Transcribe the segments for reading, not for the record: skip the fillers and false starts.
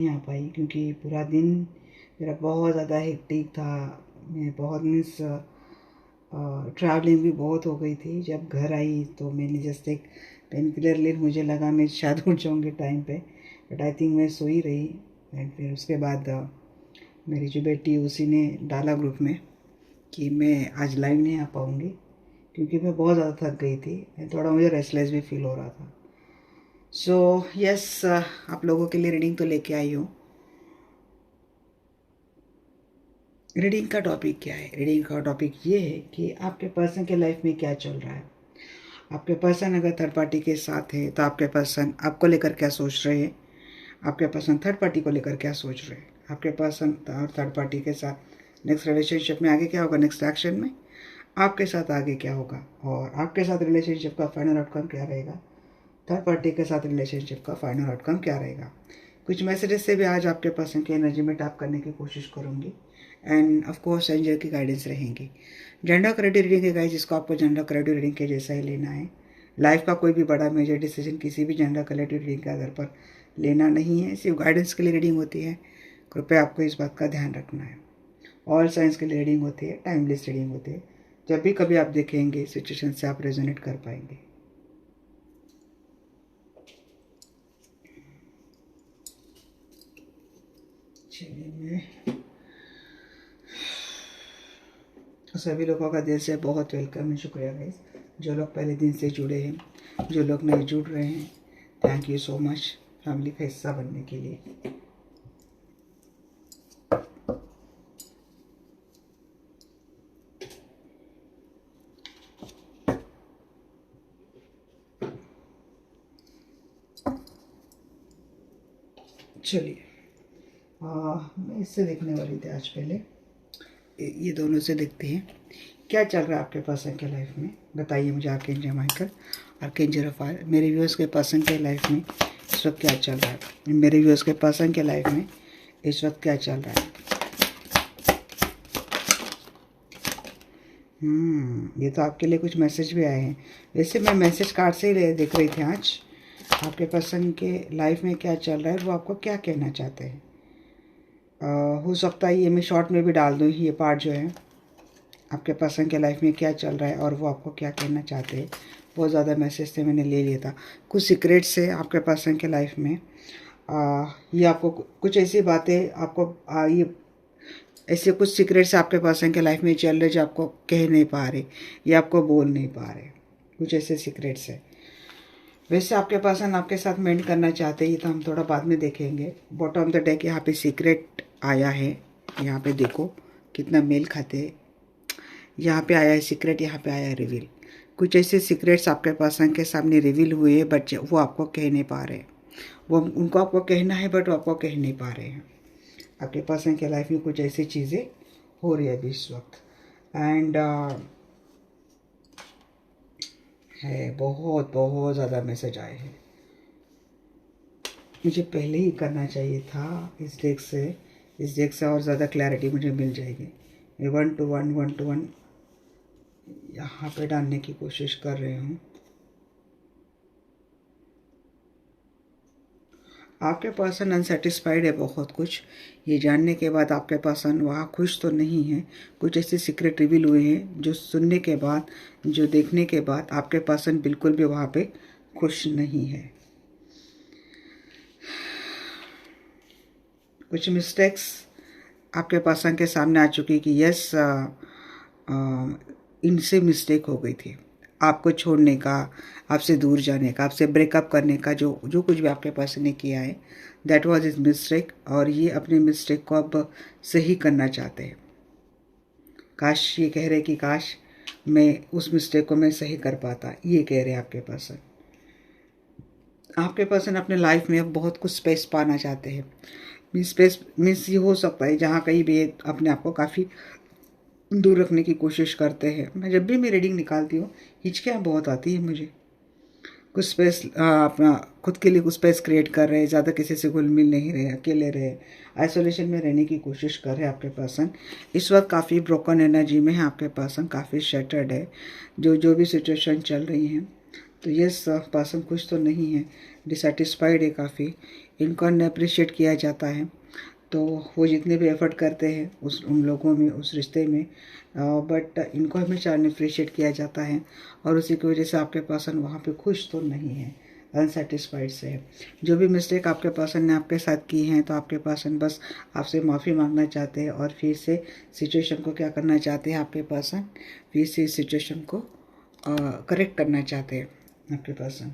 नहीं आ पाई क्योंकि पूरा दिन मेरा बहुत ज़्यादा हेक्टिक था। मैं बहुत मीन्स ट्रैवलिंग भी बहुत हो गई थी। जब घर आई तो मैंने जस्ट एक पेन किलर ली, मुझे लगा मैं शायद उठ जाऊँगी टाइम पे, बट आई थिंक मैं सो ही रही। एंड फिर उसके बाद मेरी जो बेटी उसी ने डाला ग्रुप में कि मैं आज लाइव नहीं आ पाऊँगी क्योंकि मैं बहुत ज़्यादा थक गई थी एंड थोड़ा मुझे रेस्टलेस भी फील हो रहा था। सो यस, आप लोगों के लिए रीडिंग तो लेके आई हूँ। रीडिंग का टॉपिक क्या है? रीडिंग का टॉपिक ये है कि आपके पर्सन के लाइफ में क्या चल रहा है। आपके पर्सन अगर थर्ड पार्टी के साथ है तो आपके पर्सन आपको लेकर क्या सोच रहे हैं, आपके पर्सन थर्ड पार्टी को लेकर क्या सोच रहे हैं, आपके पर्सन और थर्ड पार्टी के साथ नेक्स्ट रिलेशनशिप में आगे क्या होगा, नेक्स्ट एक्शन में आपके साथ आगे क्या होगा, और आपके साथ रिलेशनशिप का फाइनल आउटकम क्या रहेगा, थर्ड पार्टी के साथ रिलेशनशिप का फाइनल आउटकम क्या रहेगा। कुछ मैसेजेस से भी आज आपके पर्सन की एनर्जी में टैप करने की कोशिश करूँगी एंड ऑफ कोर्स एंजल की गाइडेंस रहेंगी। जेंडर क्रेडिट रीडिंग है गाइस, जिसको आपको जेंडर क्रेडिट रीडिंग के जैसा ही लेना है। लाइफ का कोई भी बड़ा मेजर डिसीजन किसी भी जेंडर क्रेडिट रीडिंग के आधार पर लेना नहीं है, सिर्फ गाइडेंस के लिए रीडिंग होती है। कृपया आपको इस बात का ध्यान रखना है। ऑल साइंस के लिए रीडिंग होती है, टाइमलेस रीडिंग होती है। जब भी कभी आप देखेंगे सिचुएशन से आप रेजोनेट कर पाएंगे। चलिए, मैं सभी लोगों का दिल से बहुत वेलकम है, शुक्रिया गाइस। जो लोग पहले दिन से जुड़े हैं, जो लोग नहीं जुड़ रहे हैं, thank you so much family का हिस्सा बनने के लिए। चलिए, मैं इससे देखने वाली थी आज पहले, ये दोनों से देखते हैं क्या चल रहा है आपके पर्सन के लाइफ में। बताइए मुझे आर्कएंजल माइकल, आर्कएंजल रफाएल, मेरे व्यूअर्स के पर्सन के लाइफ में इस वक्त क्या चल रहा है। मेरे व्यूअर्स के पर्सन के लाइफ में इस वक्त क्या चल रहा है। ये तो आपके लिए कुछ मैसेज भी आए हैं। वैसे मैं मैसेज कार्ड से ही देख रही थी आज आपके पर्सन के लाइफ में क्या चल रहा है, वो आपको क्या कहना चाहते हैं। हो सकता है ये मैं शॉर्ट में भी डाल दूँ ये पार्ट जो है, आपके पर्सन के लाइफ में क्या चल रहा है और वो आपको क्या कहना चाहते हैं। बहुत ज़्यादा मैसेज थे, मैंने ले लिया था। कुछ सीक्रेट्स है आपके पर्सन के लाइफ में। ये आपको कुछ ऐसी बातें आपको ये ऐसे कुछ सीक्रेट्स आपके पर्सन के लाइफ में चल रहे जो आपको कह नहीं पा रहे या आपको बोल नहीं पा रहे। कुछ ऐसे सीक्रेट्स है। वैसे आपके पर्सन आपके साथ मेंट करना चाहते हैं, ये तो हम थोड़ा बाद में देखेंगे। बॉटम ऑफ द डेक यहाँ पे सीक्रेट आया है, यहाँ पे देखो कितना मेल खाते। यहाँ पे आया है सीक्रेट, यहाँ पे आया है रिवील। कुछ ऐसे सीक्रेट्स आपके पर्सन के सामने रिवील हुए हैं, बट वो आपको कह नहीं पा रहे। वो उनको आपको कहना है बट वो आपको कह नहीं पा रहे हैं। आपके पर्सन के लाइफ में कुछ ऐसी चीज़ें हो रही है अभी इस वक्त। एंड है बहुत बहुत ज़्यादा मैसेज आए हैं। मुझे पहले ही करना चाहिए था इस डेक से और ज़्यादा क्लैरिटी मुझे मिल जाएगी। मैं 1 to 1 यहाँ पे डालने की कोशिश कर रही हूँ। आपके पर्सन अनसेटिस्फाइड है बहुत कुछ। ये जानने के बाद आपके पर्सन वहाँ खुश तो नहीं है। कुछ ऐसे सीक्रेट रिवील हुए हैं जो सुनने के बाद, जो देखने के बाद आपके पर्सन बिल्कुल भी वहाँ पे खुश नहीं है। कुछ मिस्टेक्स आपके पर्सन के सामने आ चुकी कि यस, इनसे मिस्टेक हो गई थी। आपको छोड़ने का, आपसे दूर जाने का, आपसे ब्रेकअप करने का जो जो कुछ भी आपके पर्सन ने किया है, दैट वाज इज मिस्टेक। और ये अपने मिस्टेक को अब सही करना चाहते हैं। काश, ये कह रहे कि काश मैं उस मिस्टेक को मैं सही कर पाता, ये कह रहे हैं आपके पर्सन। आपके पर्सन अपने लाइफ में अब बहुत कुछ स्पेस पाना चाहते हैं। स्पेस मीन्स ये हो सकता है जहाँ कहीं भी अपने आप को काफ़ी दूर रखने की कोशिश करते हैं। मैं जब भी मैं रीडिंग निकालती हूँ हिचकियाँ बहुत आती है मुझे। कुछ स्पेस अपना खुद के लिए कुछ स्पेस क्रिएट कर रहे हैं, ज़्यादा किसी से घुल मिल नहीं रहे, अकेले रहे, आइसोलेशन में रहने की कोशिश कर रहे हैं आपके पर्सन। इस वक्त काफ़ी ब्रोकन एनर्जी में है आपके पर्सन, काफ़ी शैटर्ड है जो भी सिचुएशन चल रही हैं। तो ये पर्सन खुश तो नहीं है, डिससेटिस्फाइड है काफ़ी। इनको अनअप्रिशिएट किया जाता है। तो वो जितने भी एफर्ट करते हैं उन लोगों में, उस रिश्ते में, बट इनको हमेशा अनअप्रिशिएट किया जाता है और उसी की वजह से आपके पर्सन वहाँ पे खुश तो नहीं है, अनसेटिस्फाइड से है। जो भी मिस्टेक आपके पर्सन ने आपके साथ की हैं तो आपके पर्सन बस आपसे माफ़ी मांगना चाहते हैं और फिर से सिचुएशन को क्या करना चाहते हैं आपके पर्सन, फिर से इस सिचुएशन को करेक्ट करना चाहते हैं आपके पर्सन।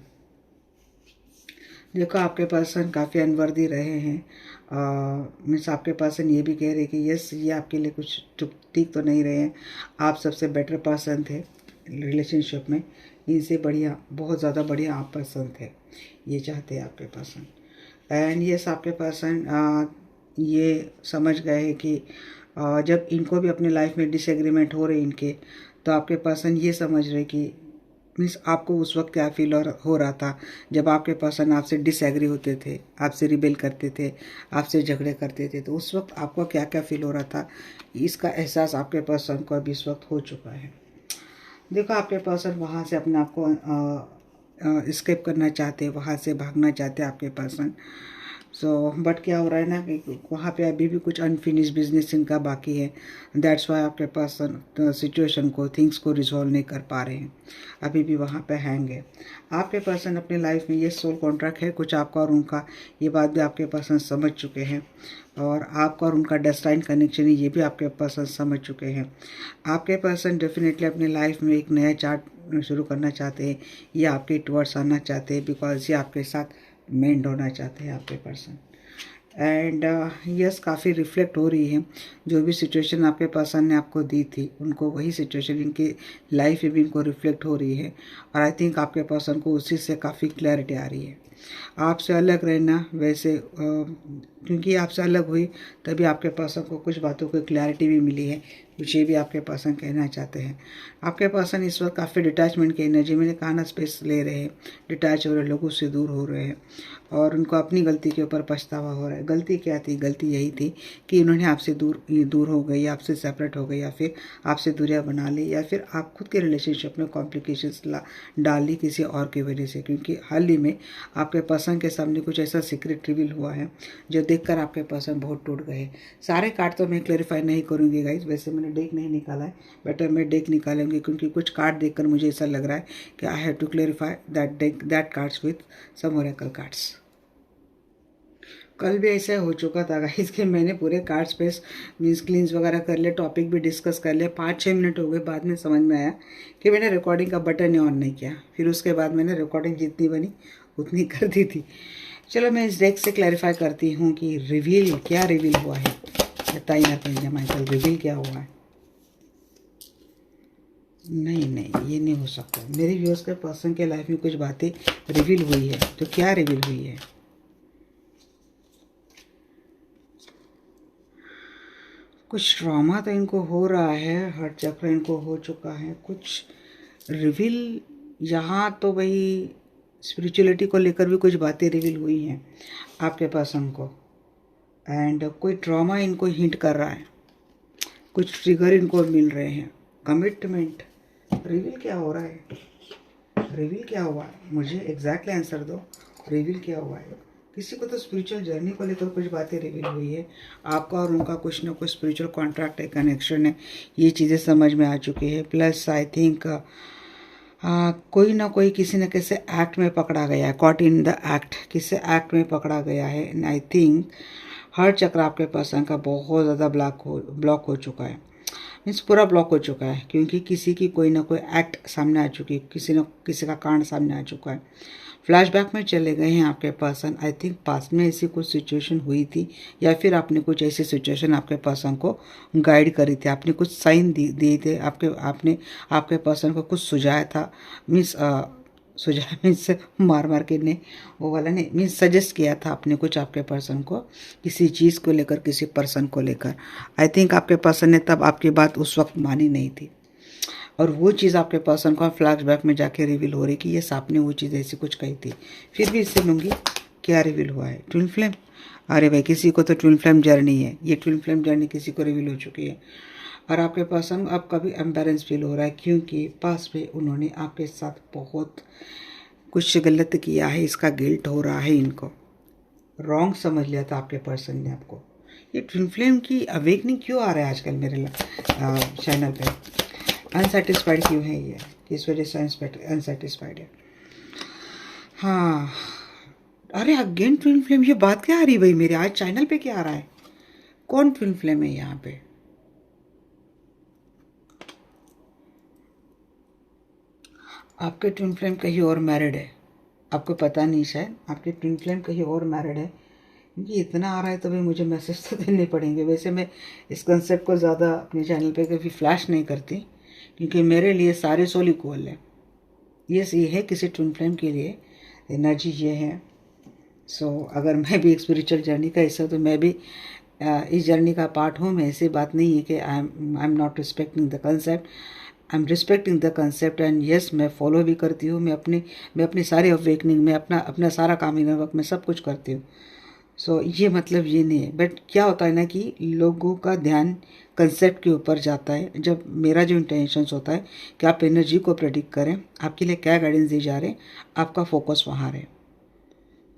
देखो आपके पर्सन काफ़ी अनवर्दी रहे हैं, मीन्स आपके पर्सन ये भी कह रहे हैं कि यस ये आपके लिए कुछ ठीक तो नहीं रहे हैं, आप सबसे बेटर पर्सन थे रिलेशनशिप में, इनसे बढ़िया, बहुत ज़्यादा बढ़िया आप पर्सन थे, ये चाहते हैं आपके पर्सन। एंड यस आपके पर्सन ये समझ गए हैं कि जब इनको भी अपनी लाइफ में डिसएग्रीमेंट हो रहे इनके, तो आपके पर्सन ये समझ रहे कि मीन्स आपको उस वक्त क्या फील हो रहा था जब आपके पर्सन आपसे डिसएग्री होते थे, आपसे रिबेल करते थे, आपसे झगड़े करते थे, तो उस वक्त आपको क्या क्या फील हो रहा था, इसका एहसास आपके पर्सन को अभी इस वक्त हो चुका है। देखो आपके पर्सन वहाँ से अपने आप को स्केप करना चाहते हैं, वहाँ से भागना चाहते हैं आपके पर्सन। सो बट क्या हो रहा है ना कि वहाँ पे अभी भी कुछ अनफिनिश बिजनेस इनका बाकी है। दैट्स वाई आपके पर्सन सिचुएशन को, थिंग्स को रिजॉल्व नहीं कर पा रहे हैं, अभी भी वहाँ पे हैंग है। आपके पर्सन अपनी लाइफ में ये सोल कॉन्ट्रैक्ट है कुछ आपका और उनका, ये बात भी आपके पर्सन समझ चुके हैं और आपका और उनका डेस्टाइन कनेक्शन है ये भी आपके पर्सन समझ चुके हैं। आपके पर्सन डेफिनेटली अपनी लाइफ में एक नया चार्ट शुरू करना चाहते हैं, ये आपके टुवर्ड्स आना चाहते हैं, बिकॉज ये आपके साथ मेंड होना चाहते हैं आपके पर्सन। एंड यस काफ़ी रिफ्लेक्ट हो रही है, जो भी सिचुएशन आपके पर्सन ने आपको दी थी उनको वही सिचुएशन इनकी लाइफ में भी इनको रिफ्लेक्ट हो रही है और आई थिंक आपके पर्सन को उसी से काफ़ी क्लैरिटी आ रही है। आपसे अलग रहना वैसे क्योंकि आपसे अलग हुई तभी आपके पर्सन को कुछ बातों की क्लैरिटी भी मिली है, कुछ ये भी आपके पर्सन कहना चाहते हैं। आपके पर्सन इस वक्त काफ़ी डिटैचमेंट की एनर्जी, मैंने कहा ना, स्पेस ले रहे हैं, डिटैच हो रहे, लोगों से दूर हो रहे हैं और उनको अपनी गलती के ऊपर पछतावा हो रहा है। गलती क्या थी? गलती यही थी कि उन्होंने आपसे दूर हो गई, आपसे सेपरेट हो गई, या फिर आपसे दूरियां बना ली, या फिर आप खुद के रिलेशनशिप में कॉम्प्लिकेशंस डाल ली किसी और की वजह से। क्योंकि हाल ही में आपके पर्सन के सामने कुछ ऐसा सीक्रेट रिवील हुआ है जो देखकर आपके पर्सन बहुत टूट गए। सारे कार्ड तो मैं क्लैरिफाई नहीं करूँगी गाइज, वैसे मैंने डेक नहीं निकाला है, बेटर मैं डेक निकालूंगी क्योंकि कुछ कार्ड देखकर मुझे ऐसा लग रहा है कि I have to clarify that cards with some oracle cards. कल भी ऐसा हो चुका था गाइस कि मैंने पूरे कार्ड स्पेस मीन्स क्लींस वगैरह कर लिया, टॉपिक भी डिस्कस कर लिया, 5-6 मिनट हो गए, बाद में समझ में आया कि मैंने रिकॉर्डिंग का बटन ही ऑन नहीं किया। फिर उसके बाद मैंने रिकॉर्डिंग जितनी बनी उतनी कर दी थी। चलो मैं इस डेक से क्लैरिफाई करती हूँ कि रिवील क्या रिवील हुआ है, बताइए ना पंजा माइकल, रिवील क्या हुआ है। नहीं, ये नहीं हो सकता। मेरे व्यूअर्स के पर्सन के लाइफ में कुछ बातें रिवील हुई है, तो क्या रिवील हुई है? कुछ ट्रॉमा तो इनको हो रहा है, हर्ट चक्र इनको हो चुका है, कुछ रिवील यहाँ तो वही स्पिरिचुअलिटी को लेकर भी कुछ बातें रिवील हुई हैं आपके पर्सन को। एंड कोई ट्रॉमा इनको हिंट कर रहा है, कुछ ट्रिगर इनको मिल रहे हैं, कमिटमेंट। रिवील क्या हो रहा है? रिवील क्या हुआ है? मुझे एग्जैक्टली आंसर दो, रिवील क्या हुआ है? किसी को तो स्पिरिचुअल जर्नी को लेकर कुछ बातें रिवील हुई है, आपका और उनका कुछ ना कुछ स्पिरिचुअल कॉन्ट्रैक्ट है, कनेक्शन है, ये चीज़ें समझ में आ चुकी है। प्लस आई थिंक कोई ना कोई किसी न किसी एक्ट में पकड़ा गया है, कॉट इन द एक्ट, किसी एक्ट में पकड़ा गया है। एंड आई थिंक हर चक्र आपके पर्सन का बहुत ज़्यादा ब्लॉक हो चुका है, मीन्स पूरा ब्लॉक हो चुका है, क्योंकि किसी की कोई ना कोई एक्ट सामने आ चुकी है, किसी न किसी का कांड सामने आ चुका है। फ्लैशबैक में चले गए हैं आपके पर्सन। आई थिंक पास्ट में ऐसी कुछ सिचुएशन हुई थी या फिर आपने कुछ ऐसी सिचुएशन आपके पर्सन को गाइड करी थी, आपने कुछ साइन दिए थे, आपने आपके पर्सन को कुछ सुझाया था, मीन्स सुझाया मीन्स मार के ने वो वाला नहीं, मीन्स सजेस्ट किया था आपने कुछ आपके पर्सन को किसी चीज़ को लेकर, किसी पर्सन को लेकर। आई थिंक आपके पर्सन ने तब आपकी बात उस वक्त मानी नहीं थी और वो चीज़ आपके पर्सन को फ्लैशबैक में जाके रिवील हो रही कि ये आपने वो चीज़ ऐसी कुछ कही थी। फिर भी इससे लूँगी क्या रिवील हुआ है? Twin flame. अरे भाई, किसी को तो ट्विन फ्लेम जर्नी है, ये ट्विन फ्लेम जर्नी किसी को रिवील हो चुकी है और आपके पर्सन अब कभी एम्बेरेंस फील हो रहा है क्योंकि पास में उन्होंने आपके साथ बहुत कुछ गलत किया है, इसका गिल्ट हो रहा है इनको। रॉन्ग समझ लिया था आपके पर्सन ने आपको। ये ट्विन फ्लेम की अवेकनिंग क्यों आ रहा है आजकल मेरे चैनल पे? अनसेटिस्फाइड क्यों है ये? किस वजह से अनसेटिस्फाइड है? हाँ, अरे अगेन ट्विन फ्लेम, ये बात क्या आ रही भाई मेरे? आज चैनल पे क्या आ रहा है? कौन ट्विन फ्लेम है यहाँ पे? आपके ट्विन फ्लेम कहीं और मैरिड है, आपको पता नहीं शायद। आपके ट्विन फ्लेम कहीं और मैरिड है। ये इतना आ रहा है तो भाई मुझे मैसेज तो देने पड़ेंगे। वैसे मैं इस कंसेप्ट को ज़्यादा अपने चैनल पे कभी फ्लैश नहीं करती, क्योंकि मेरे लिए सारे सोल इक्वल है। ये है किसी ट्विन फ्लेम के लिए एनर्जी ये है। सो अगर मैं भी एक स्पिरिचुअल जर्नी का हिस्सा, तो मैं भी इस जर्नी का पार्ट हूँ। मैं ऐसी बात नहीं है कि I am not respecting the concept, I am respecting the concept and yes, मैं फॉलो भी करती हूँ। मैं अपनी सारी अवेकनिंग में अपना सारा काम इन वक्त में सब कुछ करती हूँ। सो ये मतलब ये नहीं है, बट क्या होता है ना कि लोगों का ध्यान कंसेप्ट के ऊपर जाता है। जब मेरा जो इंटेंशंस होता है कि आप एनर्जी को प्रेडिक्ट करें, आपके लिए क्या गाइडेंस दी जा रहे हैं, आपका फोकस वहाँ रहे।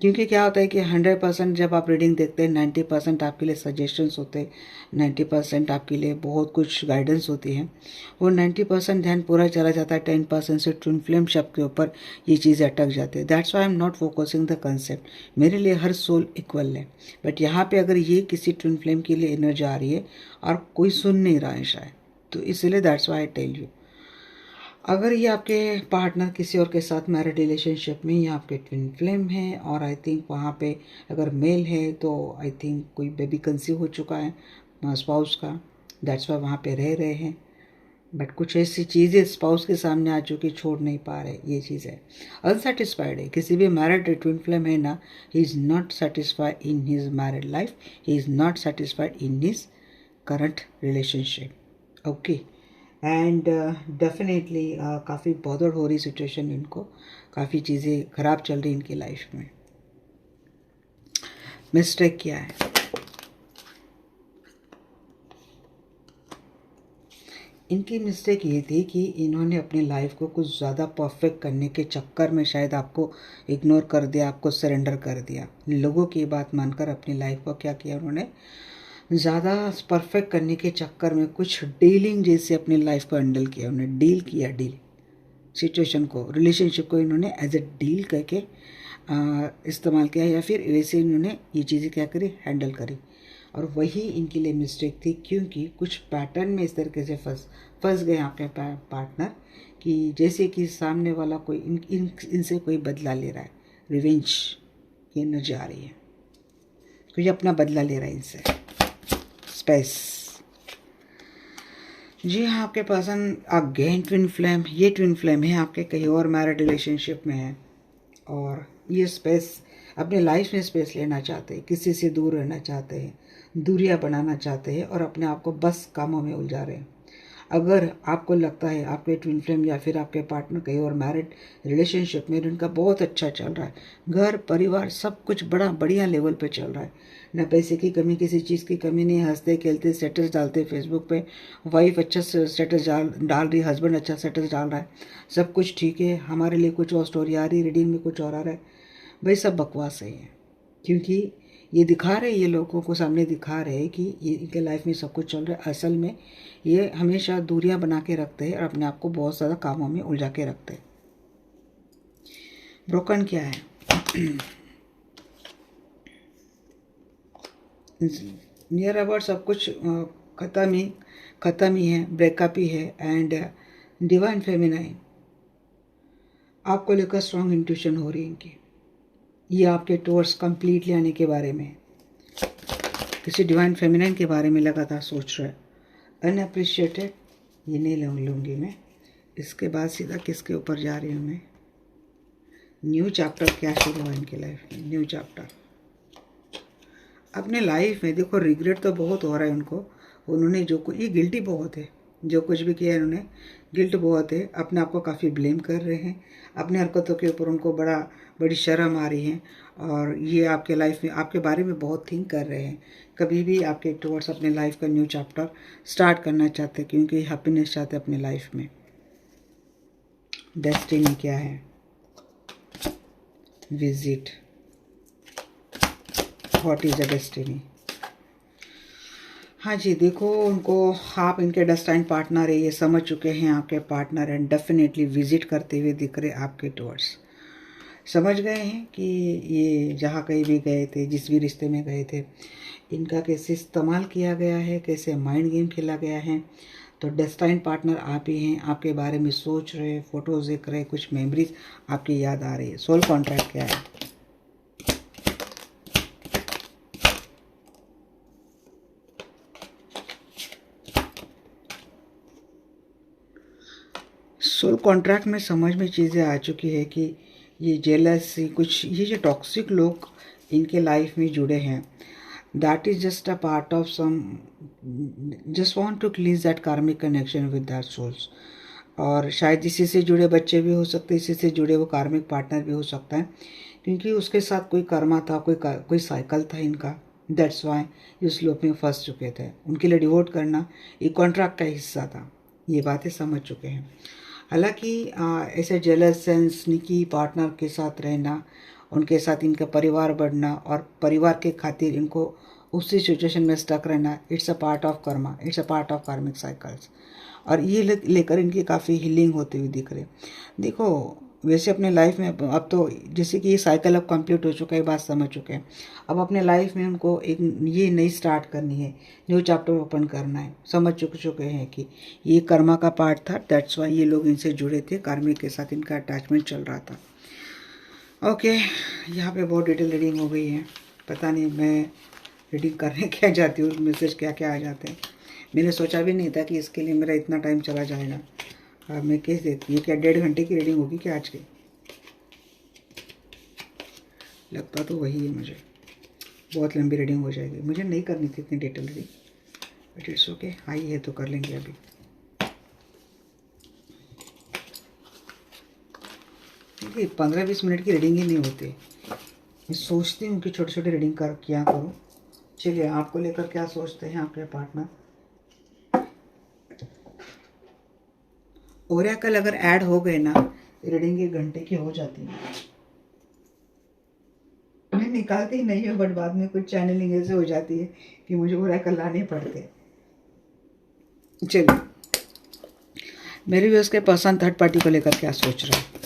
क्योंकि क्या होता है कि 100% जब आप रीडिंग देखते हैं, 90% आपके लिए सजेशंस होते हैं, 90% आपके लिए बहुत कुछ गाइडेंस होती है। वो 90% ध्यान पूरा चला जाता है 10% से ट्विन फ्लेम शब्द के ऊपर ये चीज़ें अटक जाती है। That's why I am not focusing the concept. मेरे लिए हर सोल इक्वल है, बट यहाँ पे अगर ये किसी ट्विन फ्लेम के लिए एनर्जी आ रही है और कोई सुन नहीं रहा है शायद, तो इसलिए that's why I tell you. अगर ये आपके पार्टनर किसी और के साथ मैरिड रिलेशनशिप में या आपके ट्विन फ्लेम है, और आई थिंक वहाँ पे अगर मेल है तो आई थिंक कोई बेबी कंसीव हो चुका है स्पाउस का, दैट्स वाई वहाँ पे रह रहे हैं। बट कुछ ऐसी चीज़ें स्पाउस के सामने आ चुकी, छोड़ नहीं पा रहे। ये चीज़ है, अनसेटिस्फाइड है। किसी भी मैरिड ट्विन फ्लेम है ना, he is not satisfied in his married life, he is not satisfied in his current relationship. Okay, and definitely काफ़ी बॉदर्ड हो रही सिचुएशन इनको, काफ़ी चीज़ें ख़राब चल रही इनकी लाइफ में। मिस्टेक क्या है? इनकी मिस्टेक ये थी कि इन्होंने अपनी लाइफ को कुछ ज़्यादा परफेक्ट करने के चक्कर में शायद आपको इग्नोर कर दिया, आपको सरेंडर कर दिया। लोगों की बात मानकर अपनी लाइफ को क्या किया उन्होंने, ज़्यादा परफेक्ट करने के चक्कर में कुछ डीलिंग जैसे अपनी लाइफ को हैंडल किया। उन्होंने डील किया, डील सिचुएशन को, रिलेशनशिप को इन्होंने एज ए डील करके इस्तेमाल किया, या फिर वैसे इन्होंने ये चीज़ें क्या करी, हैंडल करी। और वही इनके लिए मिस्टेक थी, क्योंकि कुछ पैटर्न में इस तरीके से फंस गए आपके पार्टनर कि जैसे कि सामने वाला कोई इनसे कोई बदला ले रहा है, रिवेंज की एनर्जी आ रही है, कोई अपना बदला ले रहा है इनसे। स्पेस, जी हाँ, आपके पर्सन अगेन ट्विन फ्लेम, ये ट्विन फ्लेम है आपके कहीं और मैरिड रिलेशनशिप में है, और ये स्पेस अपने लाइफ में स्पेस लेना चाहते हैं, किसी से दूर रहना चाहते हैं, दूरियां बनाना चाहते हैं, और अपने आप को बस कामों में उलझा रहे हैं। अगर आपको लगता है आपके ट्विन फ्लेम या फिर आपके पार्टनर कहीं और मैरिड रिलेशनशिप में, उनका बहुत अच्छा चल रहा है, घर परिवार सब कुछ बड़ा बढ़िया लेवल पे चल रहा है, ना पैसे की कमी, किसी चीज़ की कमी नहीं, हंसते खेलते स्टेटस डालते फेसबुक पे, वाइफ अच्छा स्टेटस डाल रही, हस्बैंड अच्छा स्टेटस डाल रहा है, सब कुछ ठीक है, हमारे लिए कुछ और स्टोरी आ रही, रीडिंग में कुछ और आ रहा है। भाई सब बकवास है ये, क्योंकि ये दिखा रहे, ये लोगों को सामने दिखा रहे हैं कि ये इनके लाइफ में सब कुछ चल रहा है। असल में ये हमेशा दूरियां बना के रखते हैं और अपने आप को बहुत ज़्यादा कामों में उलझा के रखते हैं। ब्रोकन क्या है? नियर अबाउट सब कुछ ख़त्म ही है, ब्रेकअप ही है, एंड डिवाइन फेमिनाइन आपको लेकर स्ट्रॉन्ग इंट्यूशन हो रही है इनकी। ये आपके टूवर्ड्स कंप्लीटली आने के बारे में, किसी डिवाइन फेमिनाइन के बारे में लगातार सोच रहा है। अनअप्रिशिएटेड ये नहीं लूँगी मैं। इसके बाद सीधा किसके ऊपर जा रही हूँ मैं? न्यू चैप्टर क्या शुरू हुआ इनकी लाइफ में? न्यू चैप्टर अपने लाइफ में देखो, रिग्रेट तो बहुत हो रहा है उनको। उन्होंने जो कुछ, ये गिल्टी बहुत है, जो कुछ भी किया है उन्होंने, गिल्ट बहुत है, अपने आप को काफ़ी ब्लेम कर रहे हैं, अपने हरकतों के ऊपर उनको बड़ी शर्म आ रही है, और ये आपके लाइफ में आपके बारे में बहुत थिंक कर रहे हैं। कभी भी आपके टुवर्ड्स अपने लाइफ का न्यू चैप्टर स्टार्ट करना चाहते हैं, क्योंकि हैप्पीनेस चाहते हैं अपने लाइफ में। डेस्टिनी क्या है? Visit, what is the destiny. हाँ जी, देखो उनको, आप इनके डेस्टाइन पार्टनर है, ये समझ चुके हैं आपके पार्टनर, एंड डेफिनेटली विजिट करते हुए दिख रहे आपके टूवर्ड्स। समझ गए हैं कि ये जहाँ कहीं भी गए थे, जिस भी रिश्ते में गए थे, इनका कैसे इस्तेमाल किया गया है, कैसे माइंड गेम खेला गया है। तो डेस्टाइन पार्टनर आप ही हैं, आपके बारे में सोच रहे, फोटोज देख रहे, कुछ मेमोरीज आपकी याद आ रही है। सोल कॉन्ट्रैक्ट क्या है? सोल कॉन्ट्रैक्ट में समझ में चीज़ें आ चुकी है कि ये जेलसी, कुछ ये जो टॉक्सिक लोग इनके लाइफ में जुड़े हैं, that is just a part of some, just want to cleanse that karmic connection with that souls. और शायद इसी से जुड़े बच्चे भी हो सकते हैं, इसी से जुड़े वो कार्मिक पार्टनर भी हो सकता है, क्योंकि उसके साथ कोई कर्मा था, कोई साइकिल था इनका। दैट्स वाई इस लूप में फंस चुके थे। उनके लिए डिवोट करना ये कॉन्ट्रैक्ट का हिस्सा था। ये बातें समझ चुके हैं। हालांकि ऐसे जेलस एंड स्निकी पार्टनर के साथ रहना, उनके साथ इनका परिवार बढ़ना और परिवार के खातिर इनको उसी सिचुएशन में स्टक रहना, it's a part of Karma, it's a part of कार्मिक साइकिल्स। और ये लेकर इनकी काफ़ी हीलिंग होती हुई दिख रही। देखो वैसे अपने लाइफ में अब तो जैसे कि ये साइकिल अब कंप्लीट हो चुका है, बात समझ चुके हैं। अब अपने लाइफ में उनको एक ये नई स्टार्ट करनी है, न्यू चैप्टर ओपन करना है। समझ चुके हैं कि ये कर्मा का पार्ट था, दैट्स वाई ये लोग इनसे जुड़े थे, कार्मिक के साथ इनका अटैचमेंट चल रहा था। ओके, यहाँ पे बहुत डिटेल रीडिंग हो गई है। पता नहीं मैं रीडिंग करने क्या जाती हूँ, मैसेज क्या क्या आ जाते हैं। मैंने सोचा भी नहीं था कि इसके लिए मेरा इतना टाइम चला जाएगा। मैं कैसे देती, ये क्या 1.5 घंटे की रीडिंग होगी क्या आज की? लगता तो वही है मुझे, बहुत लंबी रीडिंग हो जाएगी। मुझे नहीं करनी थी इतनी detail reading, but it's okay, I है तो कर लेंगे अभी। देखिए 15-20 मिनट की रीडिंग ही नहीं होती। मैं सोचती हूँ कि छोटे छोटे रीडिंग कर क्या करूँ। चलिए, आपको लेकर क्या सोचते हैं आपके पार्टनर? ओरेकल अगर ऐड हो गए ना, रीडिंग 1 घंटे की हो जाती है। मैं निकालती ही नहीं हूँ, बट बाद में कुछ चैनलिंग ऐसे हो जाती है कि मुझे ओरेकल लाने पड़ते। चलिए, मेरे भी उसके पसंद थर्ड पार्टी को लेकर क्या सोच रहा है।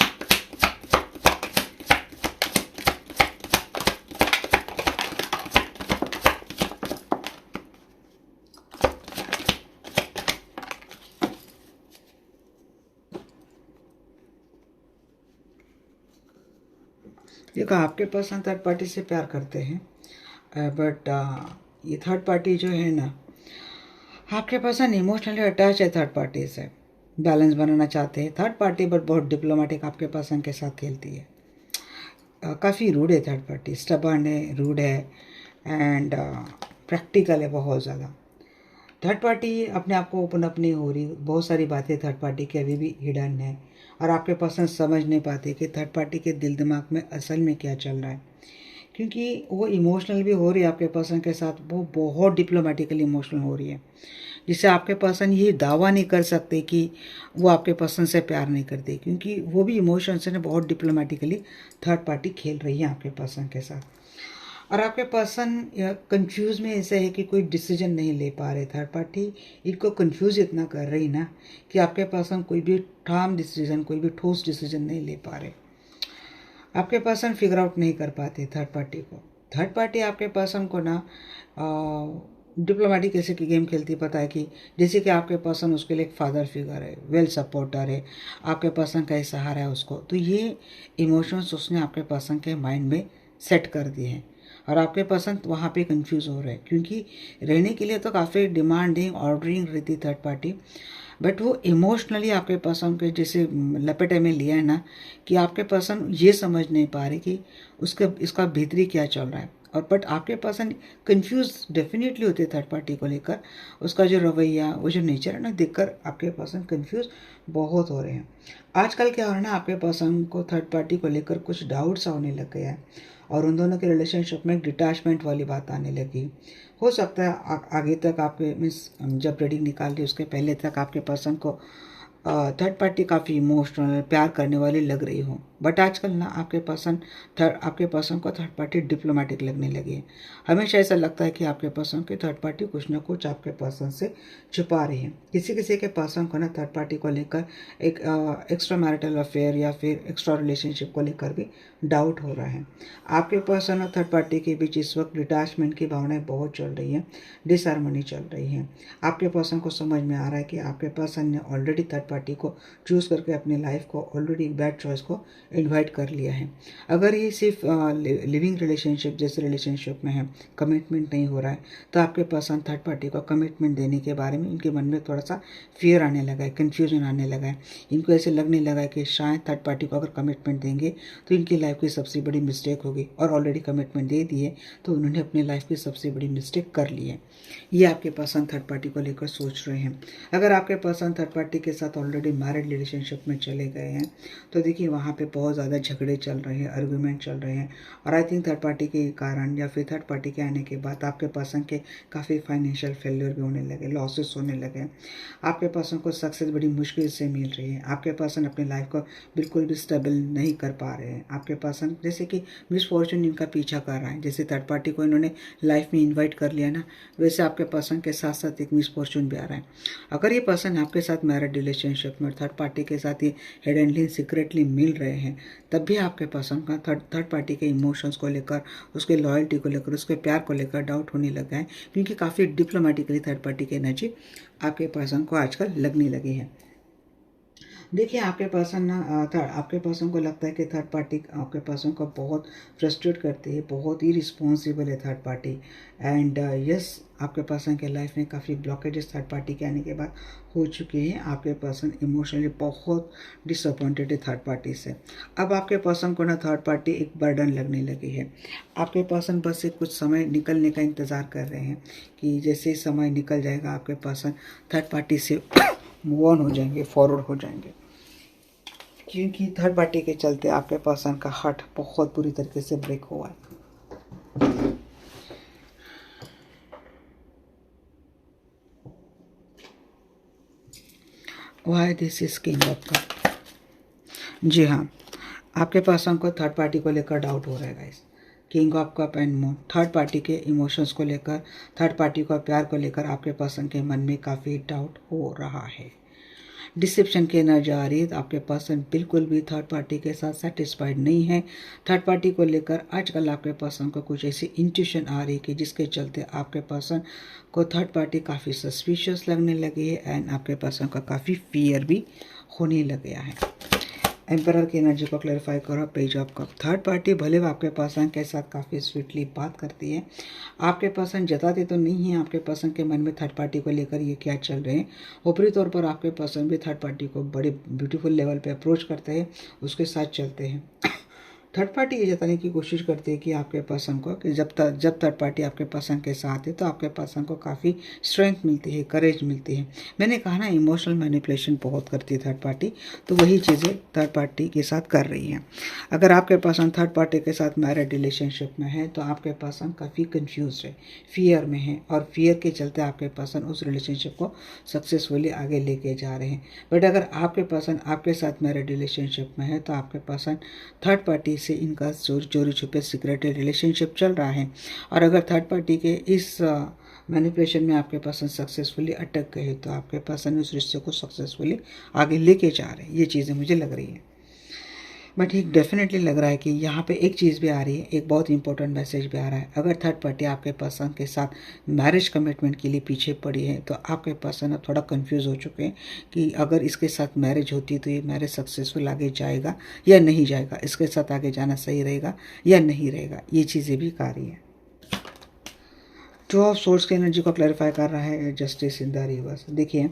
देखो आपके पसंद थर्ड पार्टी से प्यार करते हैं, बट ये थर्ड पार्टी जो है ना, आपके पसंद इमोशनली अटैच है थर्ड पार्टी से, बैलेंस बनाना चाहते हैं थर्ड पार्टी, बट बहुत डिप्लोमेटिक आपके पसंद के साथ खेलती है। काफ़ी रूड है थर्ड पार्टी, स्टबर्न है, रूड है, एंड प्रैक्टिकल है बहुत ज़्यादा। थर्ड पार्टी अपने आप को ओपन अप नहीं हो रही, बहुत सारी बातें थर्ड पार्टी की अभी भी हिडन है, और आपके पर्सन समझ नहीं पाते कि थर्ड पार्टी के दिल दिमाग में असल में क्या चल रहा है, क्योंकि वो इमोशनल भी हो रही है आपके पर्सन के साथ, वो बहुत डिप्लोमेटिकली इमोशनल हो रही है, जिससे आपके पर्सन ये दावा नहीं कर सकते कि वो आपके पर्सन से प्यार नहीं करते, क्योंकि वो भी इमोशन से बहुत डिप्लोमेटिकली थर्ड पार्टी खेल रही है आपके पर्सन के साथ। और आपके पर्सन कंफ्यूज में ऐसा है कि कोई डिसीजन नहीं ले पा रहे। थर्ड पार्टी इनको कंफ्यूज इतना कर रही ना कि आपके पर्सन कोई भी ठाम डिसीजन, कोई भी ठोस डिसीजन नहीं ले पा रहे। आपके पर्सन फिगर आउट नहीं कर पाते थर्ड पार्टी को। थर्ड पार्टी आपके पर्सन को ना डिप्लोमेटिक ऐसे की गेम खेलती, पता है कि जैसे कि आपके पर्सन उसके लिए एक फादर फिगर है, वेल सपोर्टर है, आपके पर्सन का ही सहारा है उसको, तो ये इमोशंस उसने आपके पर्सन के माइंड में सेट कर दिए हैं। और आपके पर्सन वहाँ पे कंफ्यूज हो रहे हैं, क्योंकि रहने के लिए तो काफ़ी डिमांडिंग ऑर्डरिंग रहती थर्ड पार्टी, बट वो इमोशनली आपके पर्सन के जैसे लपेटे में लिया है ना, कि आपके पर्सन ये समझ नहीं पा रहे कि इसका भीतरी क्या चल रहा है। और बट आपके पर्सन कंफ्यूज डेफिनेटली होते थर्ड पार्टी को लेकर, उसका जो रवैया, वो जो नेचर है ना, देखकर आपके पर्सन कंफ्यूज बहुत हो रहे हैं। आजकल क्या हो रहा है ना, आपके पर्सन को थर्ड पार्टी को लेकर कुछ डाउट्स होने लग गया है, और उन दोनों के रिलेशनशिप में डिटैचमेंट वाली बात आने लगी। हो सकता है आगे तक आपके मीन्स जब रीडिंग निकाल ली उसके पहले तक आपके पर्सन को थर्ड पार्टी काफ़ी इमोशनल, प्यार करने वाली लग रही हो, बट आजकल ना आपके पर्सन को थर्ड पार्टी डिप्लोमेटिक लगने लगी है। हमेशा ऐसा लगता है कि आपके पर्सन की थर्ड पार्टी कुछ ना कुछ आपके पर्सन से छुपा रही है। किसी किसी के पर्सन को ना थर्ड पार्टी को लेकर एक एक्स्ट्रा मैरिटल अफेयर या फिर एक्स्ट्रा रिलेशनशिप को लेकर भी डाउट हो रहा है। आपके पर्सन और थर्ड पार्टी के बीच इस वक्त डिटैचमेंट की भावनाएं बहुत चल रही है, डिसहार्मनी चल रही है। आपके पर्सन को समझ में आ रहा है कि आपके पर्सन ने ऑलरेडी थर्ड पार्टी को चूज़ करके अपनी लाइफ को ऑलरेडी एक बैड चॉइस को इन्वाइट कर लिया है। अगर ये सिर्फ लिविंग रिलेशनशिप जैसे रिलेशनशिप में है, कमिटमेंट नहीं हो रहा है, तो आपके पर्सन थर्ड पार्टी को कमिटमेंट देने के बारे में इनके मन में थोड़ा सा फियर आने लगा है, कन्फ्यूजन आने लगा है। इनको ऐसे लगने लगा है कि शायद थर्ड पार्टी को अगर कमिटमेंट देंगे तो इनकी लाइफ की सबसे बड़ी मिस्टेक होगी, और ऑलरेडी कमिटमेंट दे दिए तो उन्होंने अपनी लाइफ की सबसे बड़ी मिस्टेक कर ली है। ये आपके पर्सन थर्ड पार्टी को लेकर सोच रहे हैं। अगर आपके पर्सन थर्ड पार्टी के साथ ऑलरेडी मैरिड रिलेशनशिप में चले गए हैं तो देखिए वहाँ पे बहुत ज़्यादा झगड़े चल रहे हैं, आर्गुमेंट चल रहे हैं, और आई थिंक थर्ड पार्टी के कारण या फिर थर्ड पार्टी के आने के बाद आपके पर्सन के काफ़ी फाइनेंशियल फेलियर भी होने लगे, लॉसेस होने लगे। आपके पर्सन को सक्सेस बड़ी मुश्किल से मिल रही है। आपके पर्सन अपनी लाइफ को बिल्कुल भी स्टेबल नहीं कर पा रहे हैं। आपके पर्सन जैसे कि मिसफॉर्चून इनका पीछा कर रहा है, जैसे थर्ड पार्टी को इन्होंने लाइफ में इन्वाइट कर लिया ना, वैसे आपके पर्सन के साथ साथ एक मिसफॉर्चून भी आ रहा है। अगर ये पर्सन आपके साथ मैरिड रिलेशनशिप में थर्ड पार्टी के साथ ही हिडनली सीक्रेटली मिल रहे हैं, तब भी आपके पर्सन का थर्ड पार्टी के इमोशंस को लेकर, उसके लॉयल्टी को लेकर, उसके प्यार को लेकर डाउट होने लगा है, क्योंकि काफ़ी डिप्लोमेटिकली थर्ड पार्टी की एनर्जी आपके पर्सन को आजकल लगने लगी है। देखिए आपके पर्सन ना आपके पर्सन को लगता है कि थर्ड पार्टी आपके पर्सन को बहुत फ्रस्ट्रेट करती है, बहुत ही रिस्पॉन्सिबल है थर्ड पार्टी। एंड यस, आपके पर्सन के लाइफ में काफ़ी ब्लॉकेजेस थर्ड पार्टी के आने के बाद हो चुके हैं। आपके पर्सन इमोशनली बहुत डिसअपॉइंटेड है थर्ड पार्टी से। अब आपके पर्सन को ना थर्ड पार्टी एक बर्डन लगने लगी है। आपके पर्सन बस से कुछ समय निकलने का इंतज़ार कर रहे हैं कि जैसे ही समय निकल जाएगा आपके पर्सन थर्ड पार्टी से मूव ऑन हो जाएंगे, फॉरवर्ड हो जाएंगे, क्योंकि थर्ड पार्टी के चलते आपके पर्सन का हार्ट बहुत बुरी तरीके से ब्रेक हुआ है। Why this is king of cup. जी हाँ, आपके पर्सन को थर्ड पार्टी को लेकर डाउट हो रहा है guys. King of cup and moon, third party के इमोशंस को लेकर, थर्ड पार्टी को प्यार को लेकर आपके पर्सन के मन में काफ़ी डाउट हो रहा है। डिसेप्शन की एनर्जी आ रही है। तो आपके पर्सन बिल्कुल भी थर्ड पार्टी के साथ सेटिस्फाइड नहीं है। थर्ड पार्टी को लेकर आजकल आपके पर्सन को कुछ ऐसी इंट्यूशन आ रही है कि जिसके चलते आपके पर्सन को थर्ड पार्टी काफ़ी सस्पिशियस लगने लगी है, एंड आपके पर्सन का काफ़ी फियर भी होने लग गया है। एम्परर की एनर्जी को क्लैरिफाई करो। Page of cup, third party भले वो आपके पर्सन के साथ काफ़ी स्वीटली बात करती है, आपके पर्सन जताते तो नहीं है आपके पर्सन के मन में थर्ड पार्टी को लेकर ये क्या चल रहे हैं। ऊपरी तौर पर आपके पर्सन भी थर्ड पार्टी को बड़े ब्यूटीफुल लेवल पे अप्रोच करते हैं, उसके साथ चलते हैं। थर्ड पार्टी ये जताने की कोशिश करती है कि आपके पर्सन को कि जब थर्ड पार्टी आपके पर्सन के साथ है तो आपके पर्सन को काफ़ी स्ट्रेंथ मिलती है, करेज मिलती है। मैंने कहा ना इमोशनल मैनिपुलेशन बहुत करती है थर्ड पार्टी, तो वही चीज़ें थर्ड पार्टी के साथ कर रही हैं। अगर आपके पर्सन थर्ड पार्टी के साथ मैरिड रिलेशनशिप में है तो आपके पर्सन काफ़ी कन्फ्यूज है, फियर में है, और फियर के चलते आपके पर्सन उस रिलेशनशिप को सक्सेसफुली आगे लेके जा रहे हैं। बट अगर आपके पर्सन आपके साथ मैरिड रिलेशनशिप में है तो आपके पर्सन थर्ड पार्टी से इनका चोरी छुपे सीक्रेट रिलेशनशिप चल रहा है, और अगर थर्ड पार्टी के इस मैनिपुलेशन में आपके पर्सन सक्सेसफुली अटक गए तो आपके पर्सन उस रिश्ते को सक्सेसफुली आगे लेके जा रहे हैं। ये चीज़ें मुझे लग रही हैं। बट एक डेफिनेटली लग रहा है कि यहाँ पे एक चीज़ भी आ रही है, एक बहुत इंपॉर्टेंट मैसेज भी आ रहा है। अगर थर्ड पार्टी आपके पर्सन के साथ मैरिज कमिटमेंट के लिए पीछे पड़ी है तो आपके पर्सन अब थोड़ा कंफ्यूज हो चुके हैं कि अगर इसके साथ मैरिज होती तो ये मैरिज सक्सेसफुल आगे जाएगा या नहीं जाएगा, इसके साथ आगे जाना सही रहेगा या नहीं रहेगा। ये चीज़ें भी आ रही हैं। टू ऑफ सोर्स की एनर्जी को क्लैरिफाई कर रहा है जस्टिस इन द रिवर्स। देखिए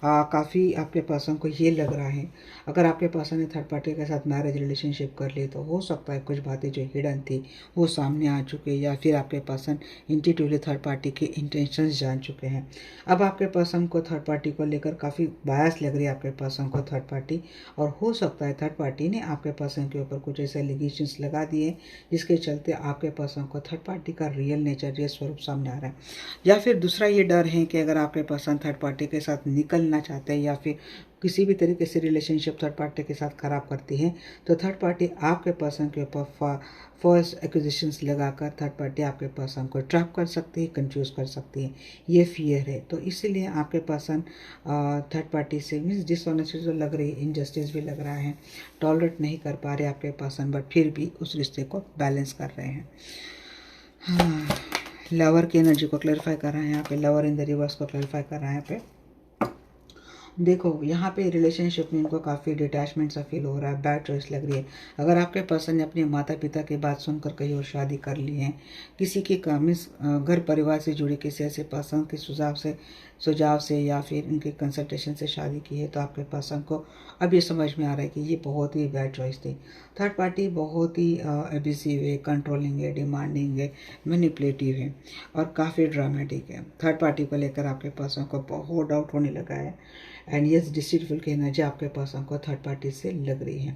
काफ़ी आपके पर्सन को ये लग रहा है अगर आपके पर्सन ने थर्ड पार्टी के साथ मैरिज रिलेशनशिप कर ली तो हो सकता है कुछ बातें जो हिडन थी वो सामने आ चुके, या फिर आपके पर्सन इंट्यूटिवली थर्ड पार्टी के इंटेंशंस जान चुके हैं। अब आपके पर्सन को थर्ड पार्टी को लेकर काफ़ी बायस लग रही है आपके पर्सन को थर्ड पार्टी, और हो सकता है थर्ड पार्टी ने आपके पर्सन के ऊपर कुछ ऐसे एलिगेशंस लगा दिए जिसके चलते आपके पर्सन को थर्ड पार्टी का रियल नेचर, रियल स्वरूप सामने आ रहा है। रहा है। या फिर दूसरा ये डर है कि अगर आपके पर्सन थर्ड पार्टी के साथ निकलना चाहते हैं या फिर किसी भी तरीके से रिलेशनशिप थर्ड पार्टी के साथ ख़राब करती है, तो थर्ड पार्टी आपके पर्सन के ऊपर फर्स्ट एक्विजिशंस लगाकर थर्ड पार्टी आपके पर्सन को ट्रैप कर सकती है, कंफ्यूज कर सकती है। ये फियर है। तो इसीलिए आपके पर्सन थर्ड पार्टी से मीन्स डिसऑनेस्टी जो लग रही है, इनजस्टिस भी लग रहा है, टॉलरेट नहीं कर पा रहे आपके पर्सन, बट फिर भी उस रिश्ते को बैलेंस कर रहे हैं। हाँ, लवर की एनर्जी को क्लैरिफाई कर रहा है यहाँ पे, लवर इन द रिवर्स को क्लैरिफाई कर रहा है यहाँ पे। देखो यहाँ पे रिलेशनशिप में इनको काफ़ी डिटैचमेंट सा फील हो रहा है, बैड चॉइस लग रही है। अगर आपके पर्सन ने अपने माता पिता की बात सुनकर कहीं और शादी कर ली है, किसी की मीन्स घर परिवार से जुड़े किसी ऐसे पर्सन के सुझाव से या फिर इनके कंसल्टेशन से शादी की है, तो आपके पर्सन को अब ये समझ में आ रहा है कि ये बहुत ही बैड चॉइस थी। थर्ड पार्टी बहुत ही एब्यूसिव है, कंट्रोलिंग है, डिमांडिंग है, मैनिपुलेटिव है और काफ़ी ड्रामेटिक है। थर्ड पार्टी को लेकर आपके पर्सन को बहुत डाउट होने लगा है एंड यस डिसीटफुल की एनर्जी आपके पर्सन को थर्ड पार्टी से लग रही है।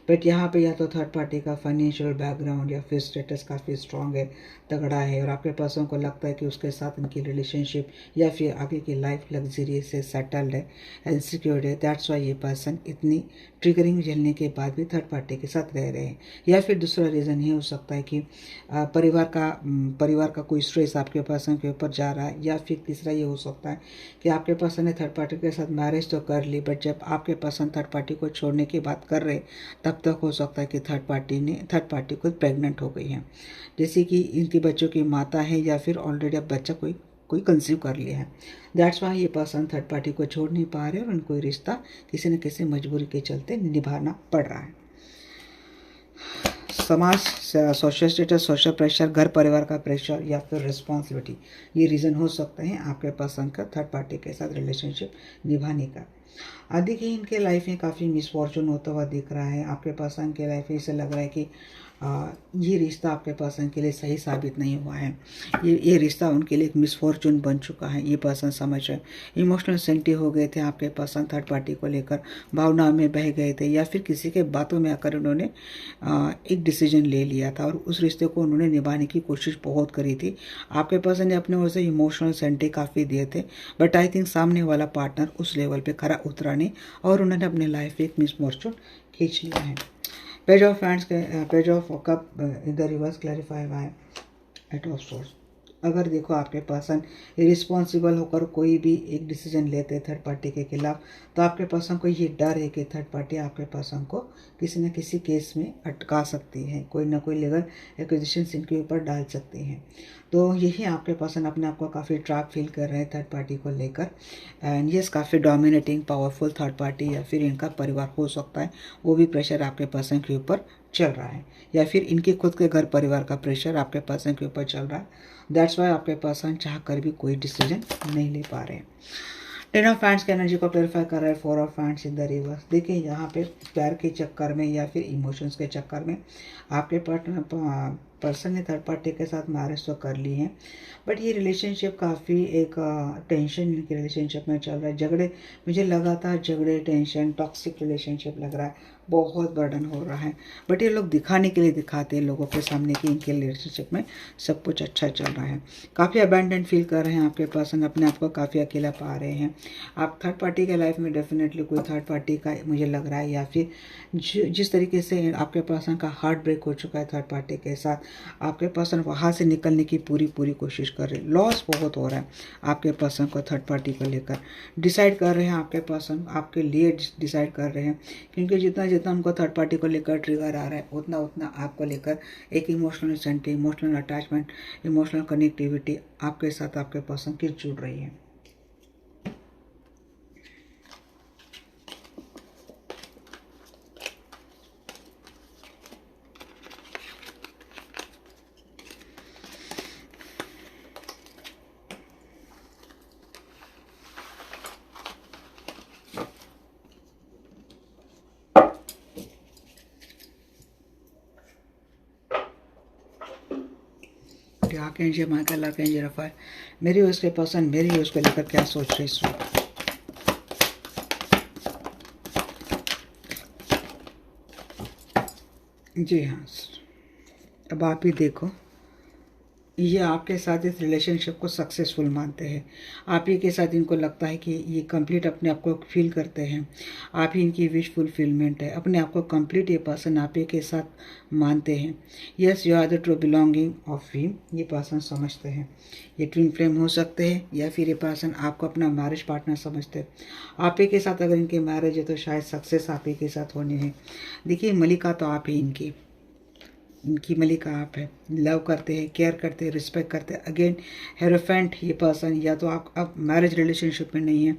बट यहाँ पे या तो थर्ड पार्टी का फाइनेंशियल बैकग्राउंड या फिर स्टेटस काफ़ी स्ट्रांग है, तगड़ा है और आपके पर्सन को लगता है कि उसके साथ इनकी रिलेशनशिप या फिर आगे की लाइफ लग्जरी से सेटल्ड है एंड सिक्योर्ड है। दैट्स वाई ये पर्सन इतनी ट्रिगरिंग झेलने के बाद भी थर्ड पार्टी के साथ रह रहे हैं। या फिर दूसरा रीज़न ये हो सकता है कि परिवार का कोई स्ट्रेस आपके पर्सन के ऊपर जा रहा है, या फिर तीसरा ये हो सकता है कि आपके पर्सन ने थर्ड पार्टी के साथ मैरिज तो कर ली, बट जब आपके पर्सन थर्ड पार्टी को छोड़ने की बात कर रहे तब तक हो सकता है कि थर्ड पार्टी खुद प्रेग्नेंट हो गई है, जैसे कि इनके बच्चों की माता है या फिर ऑलरेडी अब बच्चा कोई कंसीव कर लिया है। दैट्स वाई ये पर्सन थर्ड पार्टी को छोड़ नहीं पा रहे और उनको रिश्ता किसी न किसी मजबूरी के चलते निभाना पड़ रहा है। समाज, सोशल स्टेटस, सोशल प्रेशर, घर परिवार का प्रेशर या फिर रिस्पॉन्सिबिलिटी, ये रीज़न हो सकते हैं आपके पर्सन का थर्ड पार्टी के साथ रिलेशनशिप निभाने का। आदि ही इनके लाइफ में काफ़ी मिसफॉर्चून होता हुआ दिख रहा है। आपके पर्सन के लाइफ में ऐसा लग रहा है कि ये रिश्ता आपके पर्सन के लिए सही साबित नहीं हुआ है, ये रिश्ता उनके लिए एक मिसफॉर्चून बन चुका है। ये पर्सन समझ रहे, इमोशनल सेंटी हो गए थे आपके पर्सन थर्ड पार्टी को लेकर, भावनाओं में बह गए थे या फिर किसी के बातों में आकर उन्होंने एक डिसीजन ले लिया था और उस रिश्ते को उन्होंने निभाने की कोशिश बहुत करी थी। आपके पर्सन ने अपने ओर से इमोशनल सेंटी काफ़ी दिए थे, बट आई थिंक सामने वाला पार्टनर उस लेवल पे खरा उतरा नहीं और उन्होंने अपने लाइफ में एक मिसफॉर्चून खींच लिया है। Page of cup in the reverse clarify by eight of source. अगर देखो आपके पर्सन रिस्पॉन्सिबल होकर कोई भी एक डिसीजन लेते हैं थर्ड पार्टी के खिलाफ, तो आपके पर्सन को ये डर है कि थर्ड पार्टी आपके पर्सन को किसी न किसी केस में अटका सकती है, कोई ना कोई लीगल एक्विजिशन इनके ऊपर डाल सकती हैं। तो यही आपके पर्सन अपने आप को काफ़ी ट्रैप फील कर रहे हैं थर्ड पार्टी को लेकर एंड यस काफ़ी डोमिनेटिंग पावरफुल थर्ड पार्टी या फिर इनका परिवार हो सकता है, वो भी प्रेशर आपके पर्सन के ऊपर चल रहा है या फिर इनके खुद के घर परिवार का प्रेशर आपके पर्सन के ऊपर चल रहा है। दैट्स वाई आपके पर्सन चाह कर भी कोई डिसीजन नहीं ले पा रहे हैं। टेन ऑफ हैंड्स की एनर्जी को क्लैरिफाई कर रहा है, four of hands in the reverse. देखिए यहाँ पे प्यार के चक्कर में या फिर इमोशंस के चक्कर में आपके पर्सन ने थर्ड पार्टी के साथ मैरिज तो कर ली है, बट ये रिलेशनशिप काफ़ी एक टेंशन इनके रिलेशनशिप में चल रहा है। झगड़े, मुझे लगातार झगड़े, टेंशन, टॉक्सिक रिलेशनशिप लग रहा है, बहुत बर्डन हो रहा है। बट ये लोग दिखाने के लिए दिखाते हैं लोगों के सामने कि इनके रिलेशनशिप में सब कुछ अच्छा चल रहा है। काफ़ी अबैंडन फील कर रहे हैं आपके पर्सन, अपने आप को काफ़ी अकेला पा रहे हैं। आप थर्ड पार्टी के लाइफ में डेफिनेटली कोई थर्ड पार्टी का मुझे लग रहा है, या फिर जिस तरीके से आपके पर्सन का हार्ट ब्रेक हो चुका है थर्ड पार्टी के साथ, आपके पर्सन वहाँ से निकलने की पूरी कोशिश कर रहे हैं। लॉस बहुत हो रहा है आपके पर्सन को थर्ड पार्टी को लेकर। डिसाइड कर रहे हैं आपके पर्सन, आपके लिए डिसाइड कर रहे हैं, क्योंकि जितना उनको थर्ड पार्टी को लेकर ट्रिगर आ रहा है उतना आपको लेकर एक emotional senti, emotional attachment, emotional connectivity आपके साथ आपके पर्सन की जुड़ रही है। आर्कएंजल माइकल, आर्कएंजल रफाएल, मेरी उसके पर्सन मेरी उसको लेकर क्या सोच रही इस वक्त। जी हाँ, अब आप ही देखो ये आपके साथ इस रिलेशनशिप को सक्सेसफुल मानते हैं। आप ही के साथ इनको लगता है कि ये कंप्लीट अपने आप को फील करते हैं। आप ही इनकी विश फुलफिलमेंट है। अपने आप को कंप्लीट ये पर्सन आप ही के साथ मानते हैं। Yes, you are the true belonging of him, ये पर्सन समझते हैं। ये ट्विन फ्लेम हो सकते हैं या फिर ये पर्सन आपको अपना मैरिज पार्टनर समझते हैं। आप ही के साथ अगर इनके मैरिज है तो शायद सक्सेस आप ही के साथ होनी है। देखिए, मलिका तो आप ही इनकी मलिका आप है। लव करते हैं, केयर करते हैं, रिस्पेक्ट करते हैं। अगेन हेरोफेंट ये पर्सन, या तो आप अब मैरिज रिलेशनशिप में नहीं है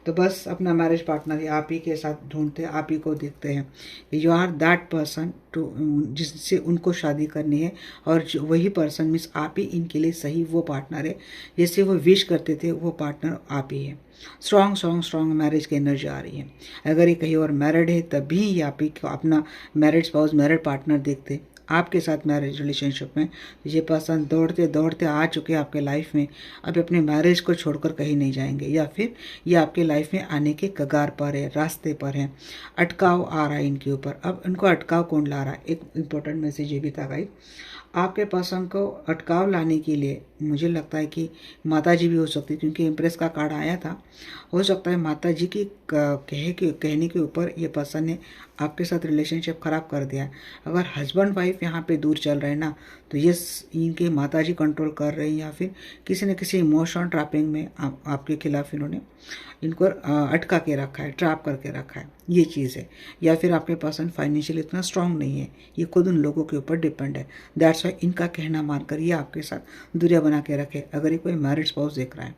तो बस अपना मैरिज पार्टनर आप ही के साथ ढूंढते हैं, आप ही को देखते हैं। You are that person to जिससे उनको शादी करनी है, और जो वही पर्सन मीन्स आप ही इनके लिए सही वो पार्टनर है जैसे वो विश करते थे, वो पार्टनर आप ही है। स्ट्रॉन्ग मैरिज की एनर्जी आ रही है। अगर ये कहीं और मैरिड है तब भी ये आप ही को अपना मैरिड स्पाउस, मैरिड पार्टनर देखते हैं आपके साथ मैरिज रिलेशनशिप में। ये पर्सन दौड़ते दौड़ते आ चुके हैं आपके लाइफ में, अब अपने मैरिज को छोड़कर कहीं नहीं जाएंगे, या फिर ये आपके लाइफ में आने के कगार पर है, रास्ते पर है। अटकाव आ रहा है इनके ऊपर। अब इनको अटकाव कौन ला रहा है? एक इम्पोर्टेंट मैसेज ये भी था गाइस, आपके पर्सन को अटकाव लाने के लिए मुझे लगता है कि माता जी भी हो सकती है, क्योंकि इम्प्रेस का कार्ड आया था। हो सकता है माता जी की कहने के ऊपर ये पर्सन ने आपके साथ रिलेशनशिप ख़राब कर दिया है। अगर हस्बैंड वाइफ यहाँ पे दूर चल रहे हैं ना, तो ये इनके माता जी कंट्रोल कर रहे हैं, या फिर किसी न किसी इमोशनल ट्रैपिंग में आपके खिलाफ इन्होंने इनको अटका के रखा है, ट्रैप करके रखा है, ये चीज़ है। या फिर आपके पर्सन फाइनेंशियली इतना स्ट्रांग नहीं है, ये खुद उन लोगों के ऊपर डिपेंड है। दैट्स वाई इनका कहना मानकर ये आपके साथ दूरियां बना के रखे, अगर ये कोई मैरिड स्पाउस देख रहा है।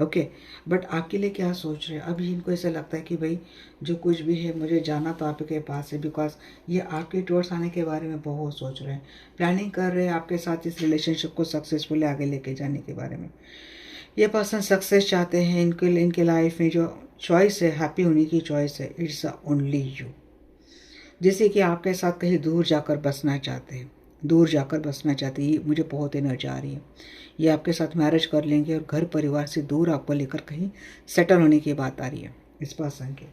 ओके, बट आपके लिए क्या सोच रहे हैं? अभी इनको ऐसा लगता है कि भाई जो कुछ भी है मुझे जाना तो आपके पास है, बिकॉज ये आपके टूवर्ड्स आने के बारे में बहुत सोच रहे हैं, प्लानिंग कर रहे हैं आपके साथ इस रिलेशनशिप को सक्सेसफुली आगे लेके जाने के बारे में। ये पर्सन सक्सेस चाहते हैं। इनके लाइफ में जो चॉइस है, हैप्पी होने की चॉइस है, इट्स ओनली यू। जैसे कि आपके साथ कहीं दूर जाकर बसना चाहते हैं, दूर जाकर बसना चाहते हैं, ये मुझे बहुत एनर्जी आ रही है। ये आपके साथ मैरिज कर लेंगे और घर परिवार से दूर आपको लेकर कहीं सेटल होने की बात आ रही है इस पर्सन के,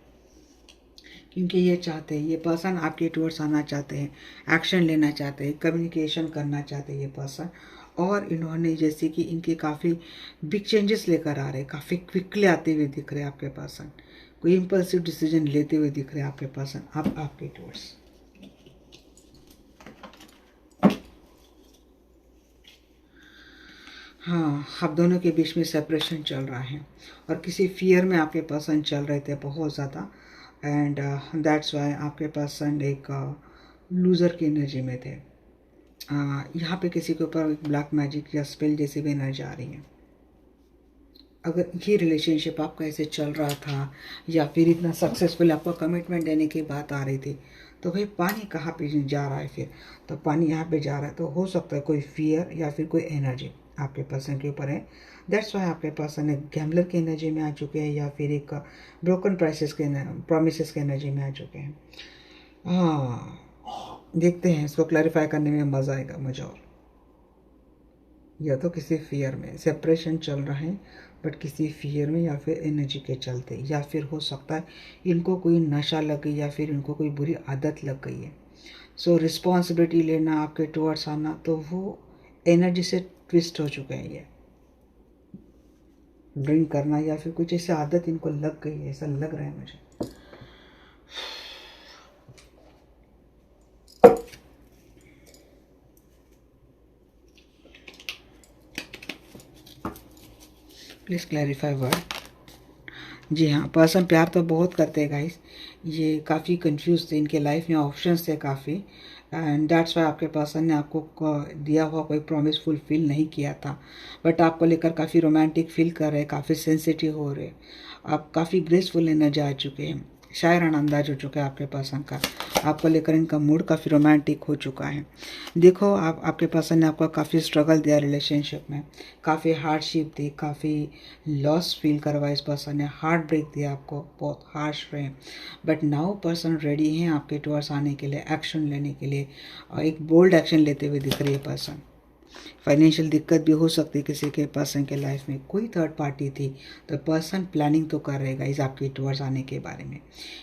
क्योंकि ये चाहते हैं, ये पर्सन आपके टूवर्ड्स आना चाहते हैं, एक्शन लेना चाहते हैं, कम्युनिकेशन करना चाहते हैं ये पर्सन। और इन्होंने जैसे कि इनके काफ़ी बिग चेंजेस लेकर आ रहे हैं, काफ़ी क्विकली आते हुए दिख रहे हैं आपके पर्सन, कोई इम्पल्सिव डिसीजन लेते हुए दिख रहे हैं आपके पर्सन अब आपके टूवर्ड्स। हाँ, आप दोनों के बीच में सेपरेशन चल रहा है और किसी फियर में आपके पर्सन चल रहे थे बहुत ज़्यादा, एंड दैट्स वाई आपके पर्सन एक लूज़र की एनर्जी में थे। यहाँ पे किसी के ऊपर ब्लैक मैजिक या स्पेल जैसी भी एनर्जी आ रही है। अगर ये रिलेशनशिप आपका ऐसे चल रहा था या फिर इतना सक्सेसफुल आपको कमिटमेंट देने की बात आ रही थी, तो भाई पानी कहाँ पे जा रहा है? फिर तो पानी यहाँ पे जा रहा है, तो हो सकता है कोई फियर या फिर कोई एनर्जी आपके पर्सन के ऊपर है। दैट्स वाई आपके पर्सन एक गैम्बलर की एनर्जी में आ चुके हैं, या फिर एक ब्रोकन प्रॉमिसेस के एनर्जी में आ चुके हैं। हाँ, देखते हैं, इसको क्लैरिफाई करने में मज़ा आएगा मुझे। और या तो किसी फियर में सेपरेशन चल रहा है, बट किसी फियर में या फिर एनर्जी के चलते, या फिर हो सकता है इनको कोई नशा लग गई या फिर इनको कोई बुरी आदत लग गई है। सो रिस्पॉन्सिबिलिटी लेना, आपके टुवर्ड्स आना, तो वो एनर्जी से ट्विस्ट हो चुके हैं। ये ड्रिंक करना या फिर कुछ ऐसी आदत इनको लग गई है, ऐसा लग रहा है मुझे। Please clarify word. जी हाँ, पर्सन प्यार तो बहुत करते हैं गाइस, ये काफ़ी कंफ्यूज थे, इनके लाइफ में ऑप्शंस थे काफ़ी, एंड दैट्स वाई आपके पर्सन ने आपको दिया हुआ कोई प्रॉमिस फुलफिल नहीं किया था। बट आपको लेकर काफ़ी रोमांटिक फील कर रहे हैं, काफ़ी सेंसिटिव हो रहे हैं, आप काफ़ी ग्रेसफुल एनर्जी आ चुके हैं, शायराना अंदाज हो चुका है आपके पर्सन का, आपको लेकर इनका मूड काफ़ी रोमांटिक हो चुका है। देखो, आपके पर्सन ने आपको काफ़ी स्ट्रगल दिया रिलेशनशिप में, काफ़ी हार्डशिप दी, काफ़ी लॉस फील करवाया इस पर्सन ने, हार्ट ब्रेक दिया आपको, बहुत हार्श रहे। बट नाउ पर्सन रेडी हैं आपके टुवर्ड्स आने के लिए, एक्शन लेने के लिए, और एक बोल्ड एक्शन लेते हुए दिख रही है पर्सन। फाइनेंशियल दिक्कत भी हो सकती है किसी के पर्सन के लाइफ में, कोई थर्ड पार्टी थी तो पर्सन प्लानिंग तो कर रहेगा इस आपके टूवर्ड्स आने के बारे में,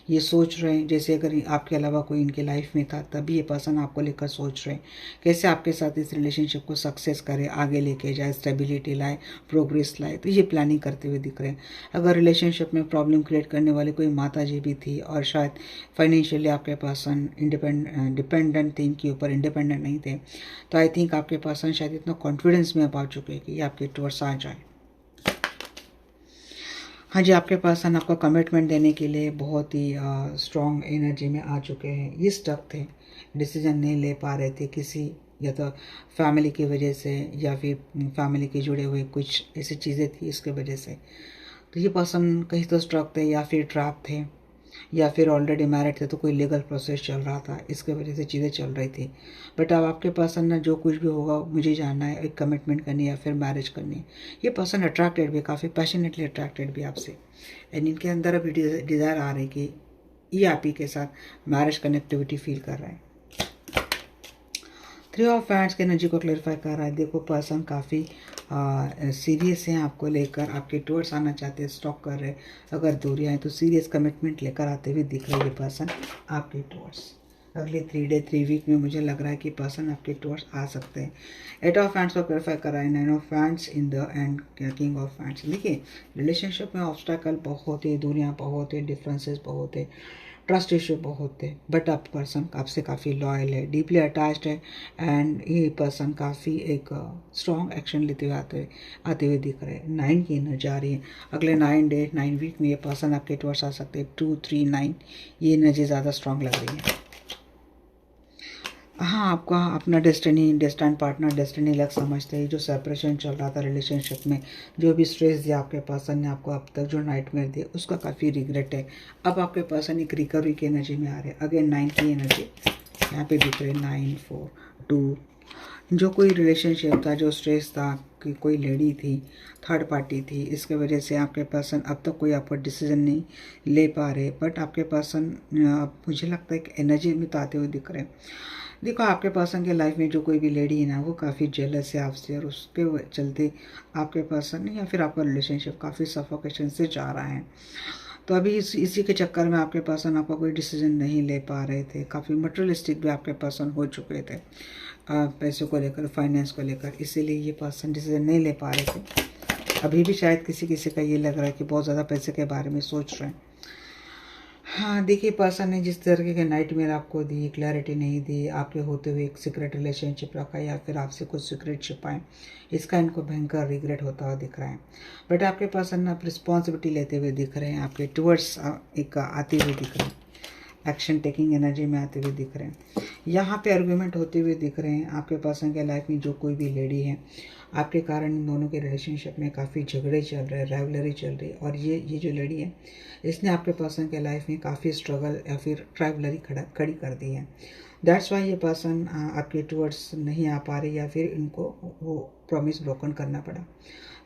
ये सोच रहे हैं जैसे अगर आपके अलावा कोई इनके लाइफ में था तभी ये पर्सन आपको लेकर सोच रहे हैं कैसे आपके साथ इस रिलेशनशिप को सक्सेस करे, आगे लेके जाए, स्टेबिलिटी लाए, प्रोग्रेस लाए, तो ये प्लानिंग करते हुए दिख रहे हैं। अगर रिलेशनशिप में प्रॉब्लम क्रिएट करने वाली कोई माता जी भी थी और शायद फाइनेंशियली आपके पर्सन डिपेंडेंट थे, इनके ऊपर इंडिपेंडेंट नहीं थे, तो आई थिंक आपके पर्सन शायद इतना कॉन्फिडेंस में अब आ चुके हैं कि ये आपके टूवर्ड्स आ जाए। हाँ जी, आपके पर्सन आपको कमिटमेंट देने के लिए बहुत ही स्ट्रॉन्ग एनर्जी में आ चुके हैं। ये स्टक थे, डिसीजन नहीं ले पा रहे थे किसी, या तो फैमिली की वजह से या फिर फैमिली के जुड़े हुए कुछ ऐसी चीज़ें थी इसके वजह से। तो ये पर्सन कहीं तो स्ट्रक थे या फिर ट्रैप थे या फिर ऑलरेडी मैरिड थे तो कोई लीगल प्रोसेस चल रहा था, इसके वजह से चीज़ें चल रही थी। बट अब आपके पर्सन ना जो कुछ भी होगा मुझे जानना है, एक कमिटमेंट करनी है या फिर मैरिज करनी है। ये पर्सन अट्रैक्टेड भी, काफ़ी पैशनेटली अट्रैक्टेड भी आपसे, एंड इनके अंदर अभी डिज़ायर आ रही है कि ये आप ही के साथ मैरिज कनेक्टिविटी फील कर रहे हैं। 3 ऑफ हैंड्स की एनर्जी को क्लेरिफाई कर रहा है। देखो पर्सन काफ़ी सीरियस हैं आपको लेकर, आपके टूवर्ड्स आना चाहते हैं, स्टॉक कर रहे हैं। अगर दूरियां हैं तो सीरियस कमिटमेंट लेकर आते हुए दिख रहे हैं ये पर्सन आपके टूवर्ड्स। अगले 3 वीक में मुझे लग रहा है कि पर्सन आपके टूवर्ड्स आ सकते हैं। 8 ऑफ हैंड्स को क्लेरिफाई कर रहा है, 9 of hands in the end king of hands. देखिए रिलेशनशिप में ऑब्स्टेकल बहुत है, दूरियाँ बहुत है, डिफरेंसेस बहुत है, ट्रस्ट इशू बहुत है, बट आप पर्सन आपसे काफ़ी लॉयल है, डीपली अटैच्ड है, एंड ये पर्सन काफ़ी एक स्ट्रॉन्ग एक्शन लेते हुए आते हुए दिख रहे हैं। 9 की एनर्जी आ रही है। अगले 9 वीक में ये पर्सन आपके टुवर्ड्स आ सकते हैं। 2, 3, 9 ये एनर्जी ज़्यादा स्ट्रॉन्ग लग रही है। हाँ, आपका अपना डेस्टिनी पार्टनर डेस्टिनी लग समझते हैं। जो सेपरेशन चल रहा था रिलेशनशिप में, जो भी स्ट्रेस दिया आपके पर्सन ने आपको अब तक, जो नाइटमेयर दिए, उसका काफ़ी रिग्रेट है। अब आपके पर्सन एक रिकवरी की एनर्जी में आ रहे हैं। अगेन 9 की एनर्जी यहाँ पे दिख रही है, 9, 4, 2। जो कोई रिलेशनशिप था, जो स्ट्रेस था कि कोई लेडी थी, थर्ड पार्टी थी, इसके वजह से आपके पर्सन अब तक कोई आपका डिसीजन नहीं ले पा रहे, बट आपके पर्सन मुझे लगता है कि एनर्जी में तो आते हुए दिख रहे हैं। देखो आपके पर्सन के लाइफ में जो कोई भी लेडी है ना, वो काफ़ी जेलस है आपसे, और उसके चलते आपके पर्सन या फिर आपका रिलेशनशिप काफ़ी सफोकेशन से जा रहा है। तो अभी इसी के चक्कर में आपके पर्सन आपका कोई डिसीजन नहीं ले पा रहे थे। काफ़ी मटेरियलिस्टिक भी आपके पर्सन हो चुके थे पैसों को लेकर, फाइनेंस को लेकर, इसीलिए ये पर्सन डिसीजन नहीं ले पा रहे थे। अभी भी शायद किसी किसी का ये लग रहा है कि बहुत ज़्यादा पैसे के बारे में सोच रहे हैं। हाँ, देखिए पर्सन ने जिस तरीके के नाइटमेयर आपको दी, क्लैरिटी नहीं दी, आपके होते हुए एक सीक्रेट रिलेशनशिप रखा या फिर आपसे कुछ सीक्रेट छिपाएं, इसका इनको भयंकर रिग्रेट होता हुआ दिख रहा है। बट आपके पर्सन आप रिस्पॉन्सिबिलिटी लेते हुए दिख रहे हैं, आपके टुवर्ड्स एक आते हुए दिख रहे हैं, एक्शन टेकिंग एनर्जी में आते हुए दिख रहे हैं। यहाँ पे आर्गूमेंट होते हुए दिख रहे हैं। आपके पर्सन के लाइफ में जो कोई भी लेडी है, आपके कारण इन दोनों के रिलेशनशिप में काफ़ी झगड़े चल रहे हैं, राइवलरी चल रही है, और ये जो लेडी है इसने आपके पर्सन के लाइफ में काफ़ी स्ट्रगल या फिर राइवलरी खड़ी कर दी है। दैट्स वाई ये पर्सन आपके टुवर्ड्स नहीं आ पा रही, या फिर इनको वो प्रॉमिस ब्रोकन करना पड़ा।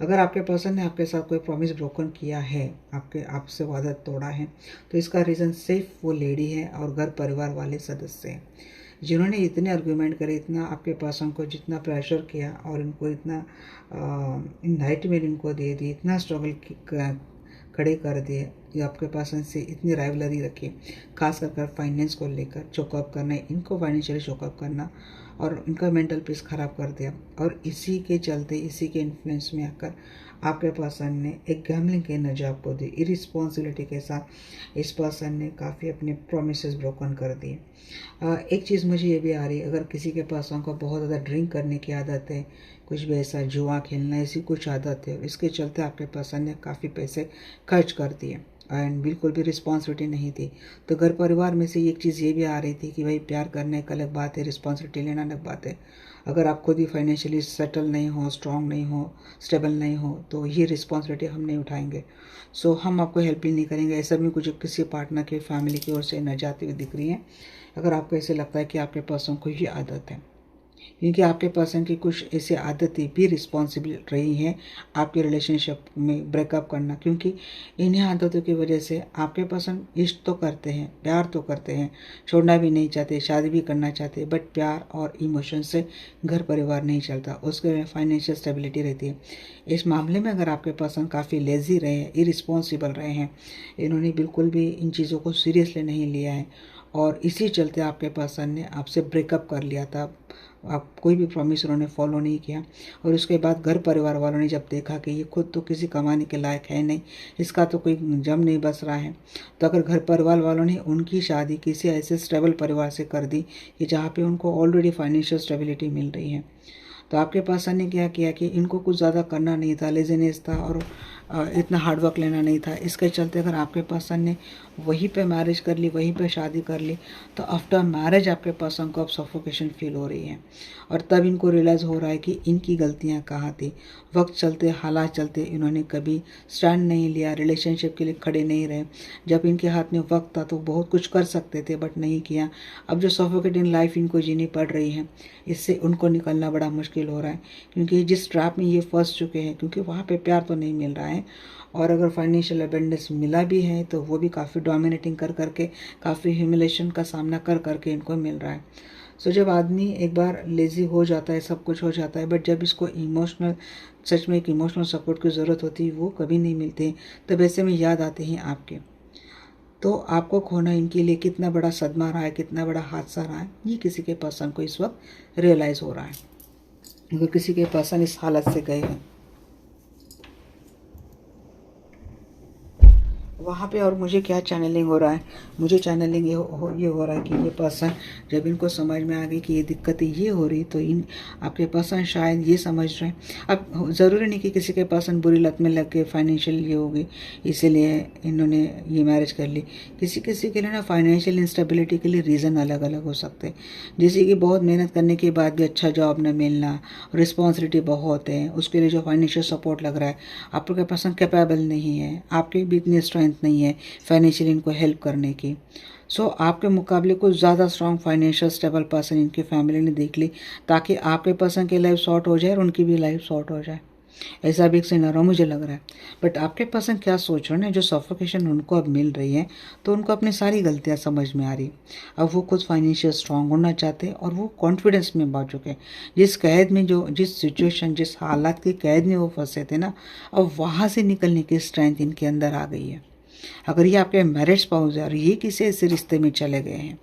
अगर आपके पर्सन ने आपके साथ कोई प्रॉमिस ब्रोकन किया है, आपसे वादा तोड़ा है, तो इसका रीज़न सिर्फ वो लेडी है और घर परिवार वाले सदस्य हैं, जिन्होंने इतने आर्गूमेंट करे, इतना आपके पर्सन को जितना प्रेशर किया और इनको इतना नाइटमेयर इनको दे दी, इतना स्ट्रगल खड़े कर दिए, ये आपके पर्सन से इतनी राइवलरी रखी, खास कर फाइनेंस को लेकर चोकअप करना, इनको फाइनेंशियली चोकअप करना और इनका मेंटल पीस ख़राब कर दिया। और इसी के चलते, इसी के इन्फ्लुएंस में आकर आपके पर्सन ने एक गैम्बलिंग की एनर्जी आपको दी। इरिस्पॉन्सिबिलिटी के साथ इस पर्सन ने काफ़ी अपने प्रोमिसेस ब्रोकन कर दिए। एक चीज़ मुझे ये भी आ रही है, अगर किसी के पर्सन को बहुत ज़्यादा ड्रिंक करने की आदत है, कुछ भी ऐसा जुआ खेलना, ऐसी कुछ आदत है, इसके चलते आपके पर्सन ने काफ़ी पैसे खर्च कर दिए एंड बिल्कुल भी रिस्पॉन्सिबिलिटी नहीं थी। तो घर परिवार में से एक चीज़ ये भी आ रही थी कि भाई प्यार करने एक अलग बात है, रिस्पॉन्सिबिलिटी लेना अलग बात है। अगर आप खुद ही फाइनेंशियली सेटल नहीं हो, स्ट्रांग नहीं हो, स्टेबल नहीं हो, तो ये रिस्पॉन्सिबिलिटी हम नहीं उठाएंगे। सो हम आपको हेल्प ही नहीं करेंगे। ऐसा भी कुछ किसी पार्टनर की फैमिली की ओर से न जाती हुई दिख रही है, अगर आपको ऐसे लगता है कि आपके पर्सन को ये आदत है। क्योंकि आपके पर्सन की कुछ ऐसी आदतें भी रिस्पॉन्सिबल रही हैं आपके रिलेशनशिप में ब्रेकअप करना, क्योंकि इन्हीं आदतों की वजह से आपके पर्सन इश्क तो करते हैं, प्यार तो करते हैं, छोड़ना भी नहीं चाहते, शादी भी करना चाहते, बट प्यार और इमोशन से घर परिवार नहीं चलता, उसके फाइनेंशियल स्टेबिलिटी रहती है। इस मामले में अगर आपके पर्सन काफ़ी लेज़ी रहे हैं, इरिस्पॉन्सिबल रहे हैं, इन्होंने बिल्कुल भी इन चीज़ों को सीरियसली नहीं लिया है और इसी चलते आपके पर्सन ने आपसे ब्रेकअप कर लिया था। आप कोई भी प्रॉमिस उन्होंने फॉलो नहीं किया और उसके बाद घर परिवार वालों ने जब देखा कि ये खुद तो किसी कमाने के लायक है नहीं, इसका तो कोई जम नहीं बस रहा है, तो अगर घर परिवार वालों ने उनकी शादी किसी ऐसे स्टेबल परिवार से कर दी कि जहाँ पे उनको ऑलरेडी फाइनेंशियल स्टेबिलिटी मिल रही है, तो आपके पर्सन ने क्या किया कि इनको कुछ ज़्यादा करना नहीं था, लेजीनेस था और इतना हार्डवर्क लेना नहीं था। इसके चलते अगर आपके पर्सन ने वहीं पे मैरिज कर ली, वहीं पे शादी कर ली, तो आफ्टर मैरिज आपके पर्सन को अब सफोकेशन फील हो रही है और तब इनको रियलाइज़ हो रहा है कि इनकी गलतियाँ कहाँ थी। वक्त चलते, हालात चलते इन्होंने कभी स्टैंड नहीं लिया, रिलेशनशिप के लिए खड़े नहीं रहे। जब इनके हाथ में वक्त था तो बहुत कुछ कर सकते थे बट नहीं किया। अब जो सफोकेटिंग लाइफ इनको जीनी पड़ रही है, इससे उनको निकलना बड़ा मुश्किल हो रहा है, क्योंकि जिस ट्रैप में ये फंस चुके हैं, क्योंकि वहाँ पे प्यार तो नहीं मिल रहा है और अगर फाइनेंशियल अबेंडेंस मिला भी है तो वो भी काफ़ी डोमिनेटिंग कर करके, काफ़ी ह्यूमिलेशन का सामना कर करके इनको मिल रहा है। सो जब आदमी एक बार लेज़ी हो जाता है, सब कुछ हो जाता है, बट जब इसको इमोशनल, सच में एक इमोशनल सपोर्ट की ज़रूरत होती है, वो कभी नहीं मिलती। तब ऐसे में याद आते हैं आपके। तो आपको खोना इनके लिए कितना बड़ा सदमा रहा है, कितना बड़ा हादसा रहा है, ये किसी के पर्सन को इस वक्त रियलाइज़ हो रहा है। अगर किसी के पर्सन इस हालत से गए हैं वहाँ पे, और मुझे क्या चैनलिंग हो रहा है, मुझे चैनलिंग ये हो रहा है कि ये पर्सन जब इनको समझ में आ गई कि ये दिक्कतें ये हो रही, तो इन आपके पर्सन शायद ये समझ रहे हैं। अब ज़रूरी नहीं कि किसी के पर्सन बुरी लत में लग के फाइनेंशियल ये होगी इसीलिए इन्होंने ये मैरिज कर ली। किसी किसी के लिए ना फाइनेंशियल इंस्टेबिलिटी के लिए रीज़न अलग अलग हो सकते हैं, जैसे कि बहुत मेहनत करने के बाद भी अच्छा जॉब न मिलना, रिस्पॉन्सिबिलिटी बहुत है, उसके लिए जो फाइनेंशियल सपोर्ट लग रहा है, आपके पर्सन कैपेबल नहीं है, आपके भी इतनी स्ट्रेंथ नहीं है फाइनेंशियली इनको हेल्प करने की। सो आपके मुकाबले कुछ ज़्यादा स्ट्रॉन्ग फाइनेंशियल स्टेबल पर्सन इनकी फैमिली ने देख ली, ताकि आपके पर्सन की लाइफ शॉर्ट हो जाए और उनकी भी लाइफ शॉर्ट हो जाए। ऐसा भी एक सिनेरियो मुझे लग रहा है। बट आपके पर्सन क्या सोच रहे हैं, जो सफोकेशन उनको अब मिल रही है, तो उनको अपनी सारी गलतियां समझ में आ रही। अब वो खुद फाइनेंशियल स्ट्रांग होना चाहते हैं और वो कॉन्फिडेंस में बढ़ चुके हैं। जिस कैद में, जो जिस सिचुएशन, जिस हालात की कैद में वो फंसे थे ना, अब वहाँ से निकलने की स्ट्रेंथ इनके अंदर आ गई है। अगर ये आपके मैरिज स्पाउस है और ये किसी ऐसे रिश्ते में चले गए हैं,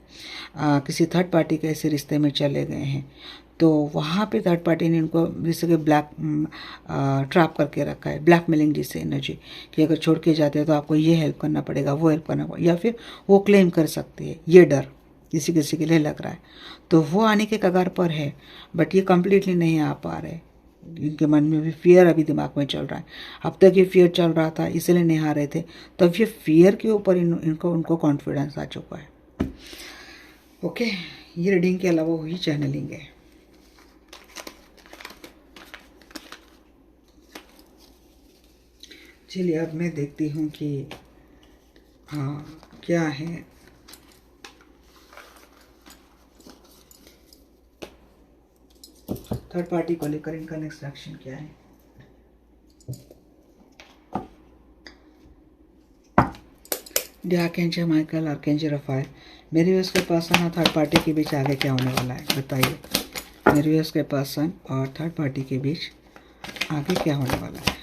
किसी थर्ड पार्टी के ऐसे रिश्ते में चले गए हैं, तो वहाँ पे थर्ड पार्टी ने इनको जैसे कि ब्लैक ट्रैप करके रखा है, ब्लैकमेलिंग जैसे एनर्जी, कि अगर छोड़ के जाते हैं तो आपको ये हेल्प करना पड़ेगा, वो हेल्प करना पड़ेगा, या फिर वो क्लेम कर सकते हैं, ये डर किसी किसी के लिए लग रहा है। तो वो आने के कगार पर है, बट ये कम्प्लीटली नहीं आ पा रहे। इनके मन में भी फियर अभी दिमाग में चल रहा है। अब तक ये फियर चल रहा था इसलिए नहीं आ रहे थे, तब ये फियर के ऊपर इनको उनको कॉन्फिडेंस आ चुका है। ओके, ये रीडिंग के अलावा वही चैनलिंग है। चलिए अब मैं देखती हूँ कि हाँ क्या है। थर्ड पार्टी को लेकर इनका नेक्स्ट एक्शन क्या है। आर्कएंजल माइकल, आर्कएंजल रफाएल, मेरे व्यूअर्स के पर्सन और थर्ड पार्टी के बीच आगे क्या होने वाला है बताइए। मेरे व्यूअर्स के पर्सन और थर्ड पार्टी के बीच आगे क्या होने वाला है।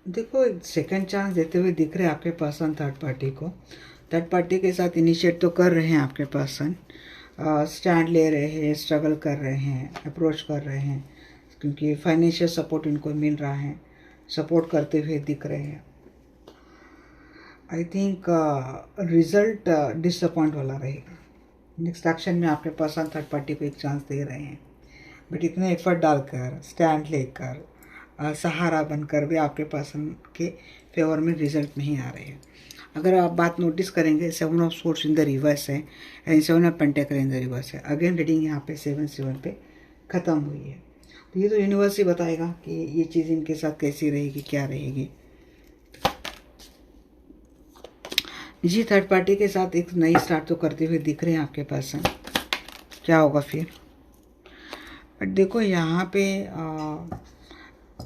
देखो, एक सेकंड चांस देते हुए दिख रहे हैं आपके पर्सन थर्ड पार्टी को। थर्ड पार्टी के साथ इनिशिएट तो कर रहे हैं आपके पर्सन, स्टैंड ले रहे हैं, स्ट्रगल कर रहे हैं, अप्रोच कर रहे हैं, क्योंकि फाइनेंशियल सपोर्ट इनको मिल रहा है, सपोर्ट करते हुए दिख रहे हैं। आई थिंक रिजल्ट डिसअपॉइंट वाला रहेगा, नेक्स्ट एक्शन में आपके पर्सन थर्ड पार्टी को एक चांस दे रहे हैं, बट इतने एफर्ट डालकर, स्टैंड लेकर, सहारा बनकर भी आपके पर्सन के फेवर में रिजल्ट नहीं आ रहे हैं। अगर आप बात नोटिस करेंगे, 7 of source in the reverse है and 7 of pentacle in the reverse है। अगेन रीडिंग यहाँ पे 7 पे ख़त्म हुई है। तो ये तो यूनिवर्स ही बताएगा कि ये चीज़ इनके साथ कैसी रहेगी, क्या रहेगी। जी, थर्ड पार्टी के साथ एक नई स्टार्ट तो करते हुए दिख रहे हैं आपके पर्सन। क्या होगा फिर? बट देखो यहाँ पे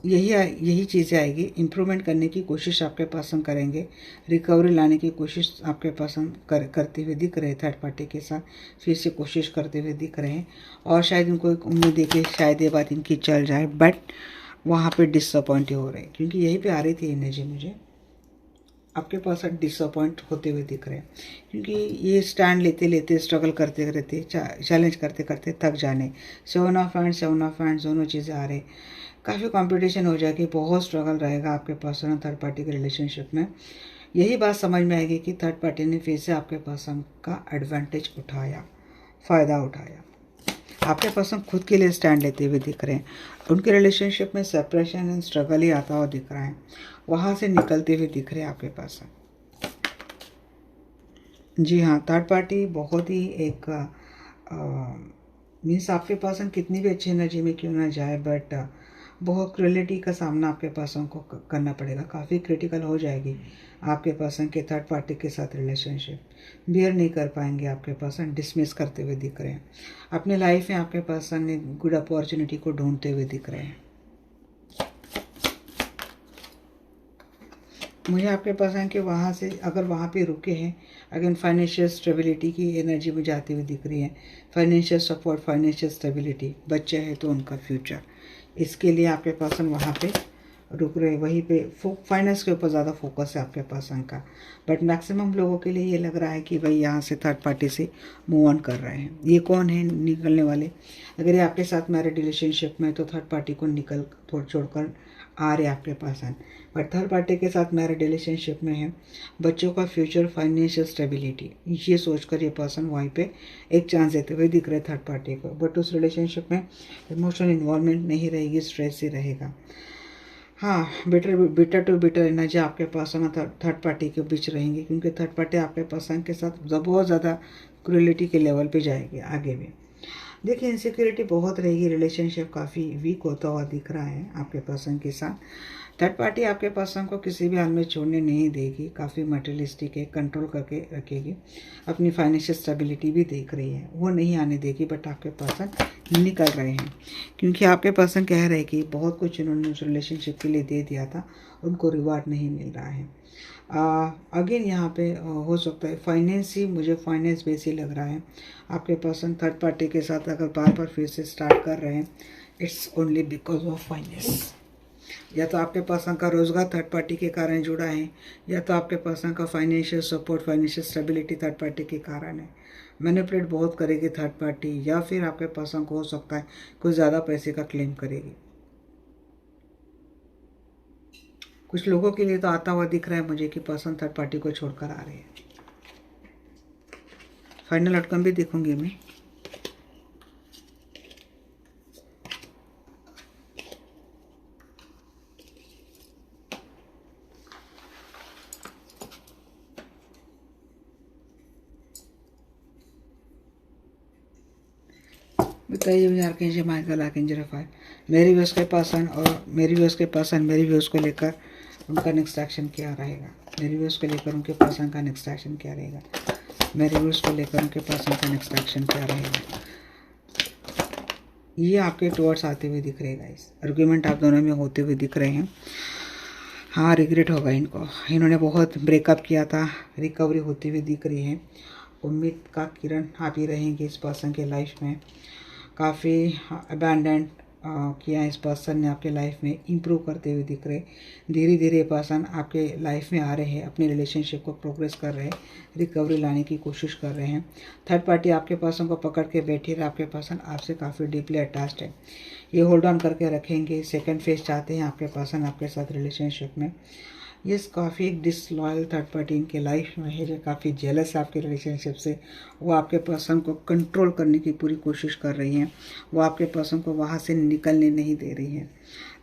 यही चीज़ें आएगी। इम्प्रूवमेंट करने की कोशिश आपके पर्सन करेंगे, रिकवरी लाने की कोशिश आपके पर्सन करते हुए दिख रहे हैं। थर्ड पार्टी के साथ फिर से कोशिश करते हुए दिख रहे हैं और शायद इनको एक उम्मीद है कि शायद ये बात इनकी चल जाए, बट वहाँ पे डिसअपॉइंट हो रहे हैं, क्योंकि यहीं पे आ रही थी एनर्जी मुझे। आपके पास डिसअपॉइंट होते हुए दिख रहे हैं, क्योंकि ये स्टैंड लेते लेते, स्ट्रगल करते करते, चैलेंज करते करते थक जाने। 7 ऑफ हैंड्स दोनों चीज़ें आ रही। काफ़ी कंपटीशन हो जाएगी, बहुत स्ट्रगल रहेगा आपके पर्सन और थर्ड पार्टी के रिलेशनशिप में। यही बात समझ में आएगी कि थर्ड पार्टी ने फिर से आपके पर्सन का एडवांटेज उठाया, फ़ायदा उठाया। आपके पर्सन खुद के लिए स्टैंड लेते हुए दिख रहे हैं। उनके रिलेशनशिप में सेपरेशन एंड स्ट्रगल ही आता हुआ दिख रहा है, वहाँ से निकलते हुए दिख रहे हैं आपके पर्सन। जी हाँ, थर्ड पार्टी बहुत ही एक मीन्स आपके पर्सन कितनी भी अच्छी एनर्जी में क्यों ना जाए, बट बहुत क्रुएलिटी का सामना आपके पर्सन को करना पड़ेगा। काफ़ी क्रिटिकल हो जाएगी आपके पर्सन के थर्ड पार्टी के साथ रिलेशनशिप। बियर नहीं कर पाएंगे आपके पर्सन, डिसमिस करते हुए दिख रहे हैं। अपने लाइफ में आपके पर्सन ने गुड अपॉर्चुनिटी को ढूंढते हुए दिख रहे हैं। मुझे आपके पर्सन के वहाँ से अगर वहाँ पे रुके हैं, अगेन फाइनेंशियल स्टेबिलिटी की एनर्जी में जाती हुई दिख रही है। फाइनेंशियल सपोर्ट, फाइनेंशियल स्टेबिलिटी, बच्चे हैं तो उनका फ्यूचर, इसके लिए आपके पर्सन वहाँ पे रुक रहे। वहीं पे फाइनेंस के ऊपर ज़्यादा फोकस है आपके पर्सन का, बट मैक्सिमम लोगों के लिए ये लग रहा है कि भाई यहाँ से थर्ड पार्टी से मूव ऑन कर रहे हैं। ये कौन है निकलने वाले? अगर ये आपके साथ मैरिड रिलेशनशिप में, तो थर्ड पार्टी को निकल छोड़कर आ रहे आपके पर्सन, बट थर्ड पार्टी के साथ मैरिड रिलेशनशिप में है। बच्चों का फ्यूचर, फाइनेंशियल स्टेबिलिटी, ये सोचकर ये पर्सन वहीं पे एक चांस देते हुए दिख रहे थर्ड पार्टी को। बट उस रिलेशनशिप में इमोशनल इन्वॉल्वमेंट नहीं रहेगी, स्ट्रेस ही रहेगा। हाँ, बिटर टू बिटर एनर्जी आपके पर्सन और थर्ड पार्टी के बीच रहेंगी, क्योंकि थर्ड पार्टी आपके पर्सन के साथ बहुत ज़्यादा क्रूएलिटी के लेवल पे जाएगी आगे भी। देखिए, इनसिक्योरिटी बहुत रहेगी, रिलेशनशिप काफ़ी वीक होता हुआ दिख रहा है आपके पर्सन के साथ। थर्ड पार्टी आपके पर्सन को किसी भी हाल में छोड़ने नहीं देगी, काफ़ी मटेरियलिस्टिक है, कंट्रोल करके रखेगी। अपनी फाइनेंशियल स्टेबिलिटी भी देख रही है, वो नहीं आने देगी, बट आपके पर्सन निकल रहे हैं, क्योंकि आपके पर्सन कह रहे हैं कि बहुत कुछ इन्होंने उस रिलेशनशिप के लिए दे दिया था, उनको रिवार्ड नहीं मिल रहा है। अगेन यहाँ पे हो सकता है फाइनेंस ही, मुझे फाइनेंस बेस ही लग रहा है। आपके पर्सन थर्ड पार्टी के साथ अगर बार बार फिर से स्टार्ट कर रहे हैं, it's only because of finance. या तो आपके पर्सन का रोजगार थर्ड पार्टी के कारण जुड़ा है, या तो आपके पर्सन का financial support, financial stability third party के कारण है। मैनिपुलेट बहुत करेगी थर्ड पार्टी, या फिर आपके पर्सन को हो सकता है कुछ ज़्यादा पैसे का क्लेम करेगी। कुछ लोगों के लिए तो आता हुआ दिख रहा है मुझे कि पर्सन थर्ड पार्टी को छोड़कर आ रहे हैं। फाइनल आउटकम भी देखूंगी मैं। बताइए मुझे आर्कएंजल माइकल, आर्कएंजल रफाएल, मेरी व्यूअर्स के पर्सन और मेरी व्यूअर्स के पर्सन मेरी व्यूअर्स को लेकर उनका नेक्स्ट एक्शन क्या रहेगा? मेरी व्यूअर्स को लेकर उनके पर्सन का नेक्स्ट एक्शन क्या रहेगा? मेरे व्यूअर्स को लेकर उनके पर्सन का नेक्स्ट एक्शन क्या रहेगा? ये आपके टुवर्ड्स आते हुए दिख रहे हैं गाइस। आर्गुमेंट आप दोनों में होते हुए दिख रहे हैं। हाँ, रिग्रेट होगा इनको, इन्होंने बहुत ब्रेकअप किया था, रिकवरी होती हुई दिख रही है। उम्मीद का किरण आप ही रहेंगे इस पर्सन के लाइफ में। काफ़ी अबैंडन किया इस पर्सन ने आपके लाइफ में, इम्प्रूव करते हुए दिख रहे। धीरे धीरे पर्सन आपके लाइफ में आ रहे हैं, अपने रिलेशनशिप को प्रोग्रेस कर रहे हैं, रिकवरी लाने की कोशिश कर रहे हैं। थर्ड पार्टी आपके पर्सन को पकड़ के बैठी रहे, आपके पर्सन आपसे काफ़ी डीपली अटैच्ड है, ये होल्ड ऑन करके रखेंगे। सेकंड फेज चाहते हैं आपके पर्सन आपके साथ रिलेशनशिप में। ये काफ़ी एक डिसलॉयल थर्ड पार्टी इनके लाइफ में है, जो काफ़ी जेलस है आपके रिलेशनशिप से। वो आपके पर्सन को कंट्रोल करने की पूरी कोशिश कर रही हैं, वो आपके पर्सन को वहाँ से निकलने नहीं दे रही है,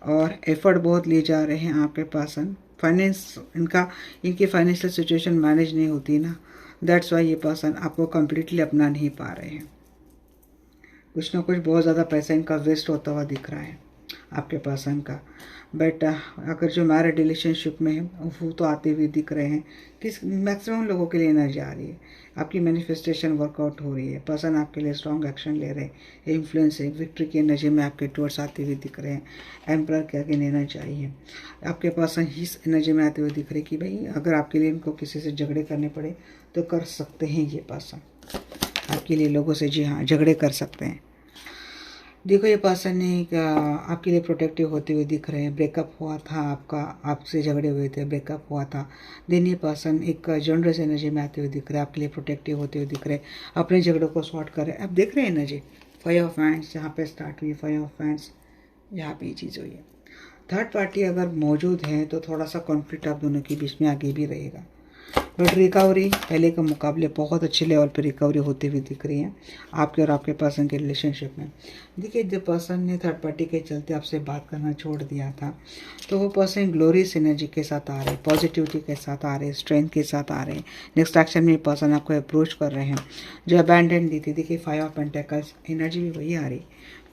और एफर्ट बहुत ले जा रहे हैं आपके पर्सन। फाइनेंस इनकी फाइनेंशियल सिचुएशन मैनेज नहीं होती ना, दैट्स वाई ये पर्सन आपको कम्प्लीटली अपना नहीं पा रहे हैं। कुछ ना कुछ बहुत ज़्यादा पैसा इनका वेस्ट होता हुआ दिख रहा है आपके पर्सन का। बट अगर जो मैरिड रिलेशनशिप में है वो तो आते हुए दिख रहे हैं, किस मैक्सिमम लोगों के लिए एनर्जी आ रही है, आपकी मैनिफेस्टेशन वर्कआउट हो रही है, पर्सन आपके लिए स्ट्रॉन्ग एक्शन ले रहे हैं, इन्फ्लुएंस है, विक्ट्री की एनर्जी में आपके टूवर्ड्स आते हुए दिख रहे हैं। एम्परर के आगे लेना चाहिए, आपके पर्सन इस एनर्जी में आते हुए दिख रहे कि भाई अगर आपके लिए इनको किसी से झगड़े करने पड़े तो कर सकते हैं ये पर्सन आपके लिए लोगों से, जी हाँ झगड़े कर सकते हैं। देखो ये पर्सन ने आपके लिए प्रोटेक्टिव होते हुए दिख रहे हैं। ब्रेकअप हुआ था आपका, आपसे झगड़े हुए थे, ब्रेकअप हुआ था, देन ये पर्सन एक जनरस एनर्जी में आते हुए दिख रहे हैं, आपके लिए प्रोटेक्टिव होते हुए दिख रहे हैं, अपने झगड़ों को सॉर्ट कर रहे हैं। अब देख रहे हैं एनर्जी 5 ऑफ हैंड्स जहाँ पे स्टार्ट हुई, 5 ऑफ हैंड्स यहाँ पे ये चीज़ हुई है। थर्ड पार्टी अगर मौजूद है तो थोड़ा सा कॉन्फ्लिक्ट आप दोनों के बीच में आगे भी रहेगा, बट रिकवरी पहले के मुकाबले बहुत अच्छे लेवल पे रिकवरी होती हुई दिख रही है आपके और आपके पर्सन के रिलेशनशिप में। देखिए जो पर्सन ने थर्ड पार्टी के चलते आपसे बात करना छोड़ दिया था, तो वो पर्सन ग्लोरियस एनर्जी के साथ आ रहे, पॉजिटिविटी के साथ आ रहे, स्ट्रेंथ के साथ आ रहे। नेक्स्ट एक्शन में पर्सन आपको अप्रोच कर रहे हैं। जो अबैंडन दी थी, देखिए 5 ऑफ पेंटिकल्स एनर्जी भी वही आ रही,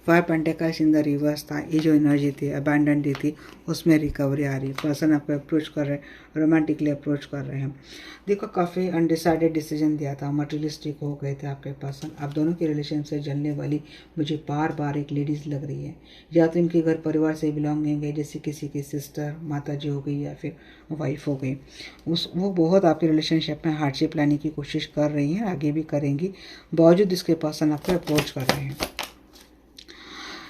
5 पेंटिकल्स इन द रिवर्स था, ये जो एनर्जी थी अबैंडन दी थी उसमें रिकवरी आ रही। पर्सन आपको अप्रोच कर रहे हैं, रोमांटिकली अप्रोच कर रहे हैं। देखो काफ़ी अनडिसाइडेड डिसीजन दिया था, मटेरियलिस्टिक हो गए थे आपके पर्सन। आप दोनों के रिलेशन से जलने वाली मुझे बार बार एक लेडीज़ लग रही है, या तो इनके घर परिवार से बिलोंगिंग है, जैसे किसी की सिस्टर माता जी हो गई या फिर वाइफ हो गई, वो बहुत आपके रिलेशनशिप में हार्डशिप लाने की कोशिश कर रही हैं, आगे भी करेंगी, बावजूद इसके पर्सन आपको अप्रोच कर रहे हैं।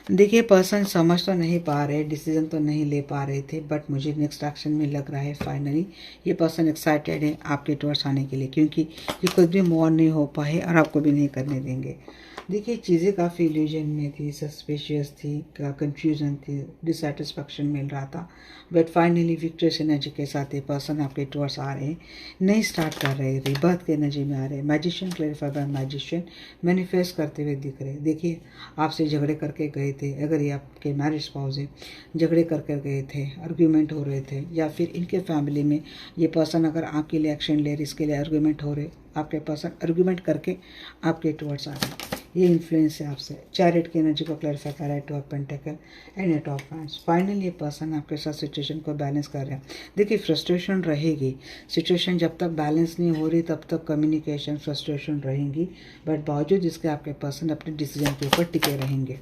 देखिए पर्सन समझ तो नहीं पा रहे, डिसीजन तो नहीं ले पा रहे थे, बट मुझे नेक्स्ट एक्शन में लग रहा है फाइनली ये पर्सन एक्साइटेड है आपके टुवर्ड्स आने के लिए, क्योंकि ये खुद भी मूव ऑन नहीं हो पाए और आपको भी नहीं करने देंगे। देखिए चीज़ें काफ़ी इल्यूजन में थी, सस्पिशियस थी, कंफ्यूजन थी, डिससेटिस्फैक्शन मिल रहा था, बट फाइनली विक्ट्रियस एनर्जी के साथ ये पर्सन आपके टुवर्ड्स आ रहे हैं, नई स्टार्ट कर रहे हैं, रिबर्थ के एनर्जी में आ रहे हैं। Magician clarify by magician manifest करते हुए दिख रहे हैं। देखिए आपसे झगड़े करके गए थे, अगर ये आपके मैरिज स्पाउस है, झगड़े करके गए थे, आर्ग्यूमेंट हो रहे थे, या फिर इनके फैमिली में ये पर्सन अगर आपके लिए एक्शन ले रहे, इसके लिए आर्ग्यूमेंट हो रहे, आपके पर्सन आर्ग्यूमेंट करके आपके टुवर्ड्स आ रहे हैं, ये इन्फ्लुएंस है आपसे। चैरिट की एनर्जी को क्लैरिफाई कर रहा है, 2 of pentacle and 8 of hands. Finally ये पर्सन आपके साथ सिचुएशन को बैलेंस कर रहे हैं। देखिए फ्रस्ट्रेशन रहेगी, सिचुएशन जब तक बैलेंस नहीं हो रही तब तक कम्युनिकेशन फ्रस्ट्रेशन रहेंगी, बट बावजूद इसके आपके पर्सन अपने डिसीजन के ऊपर टिके रहेंगे।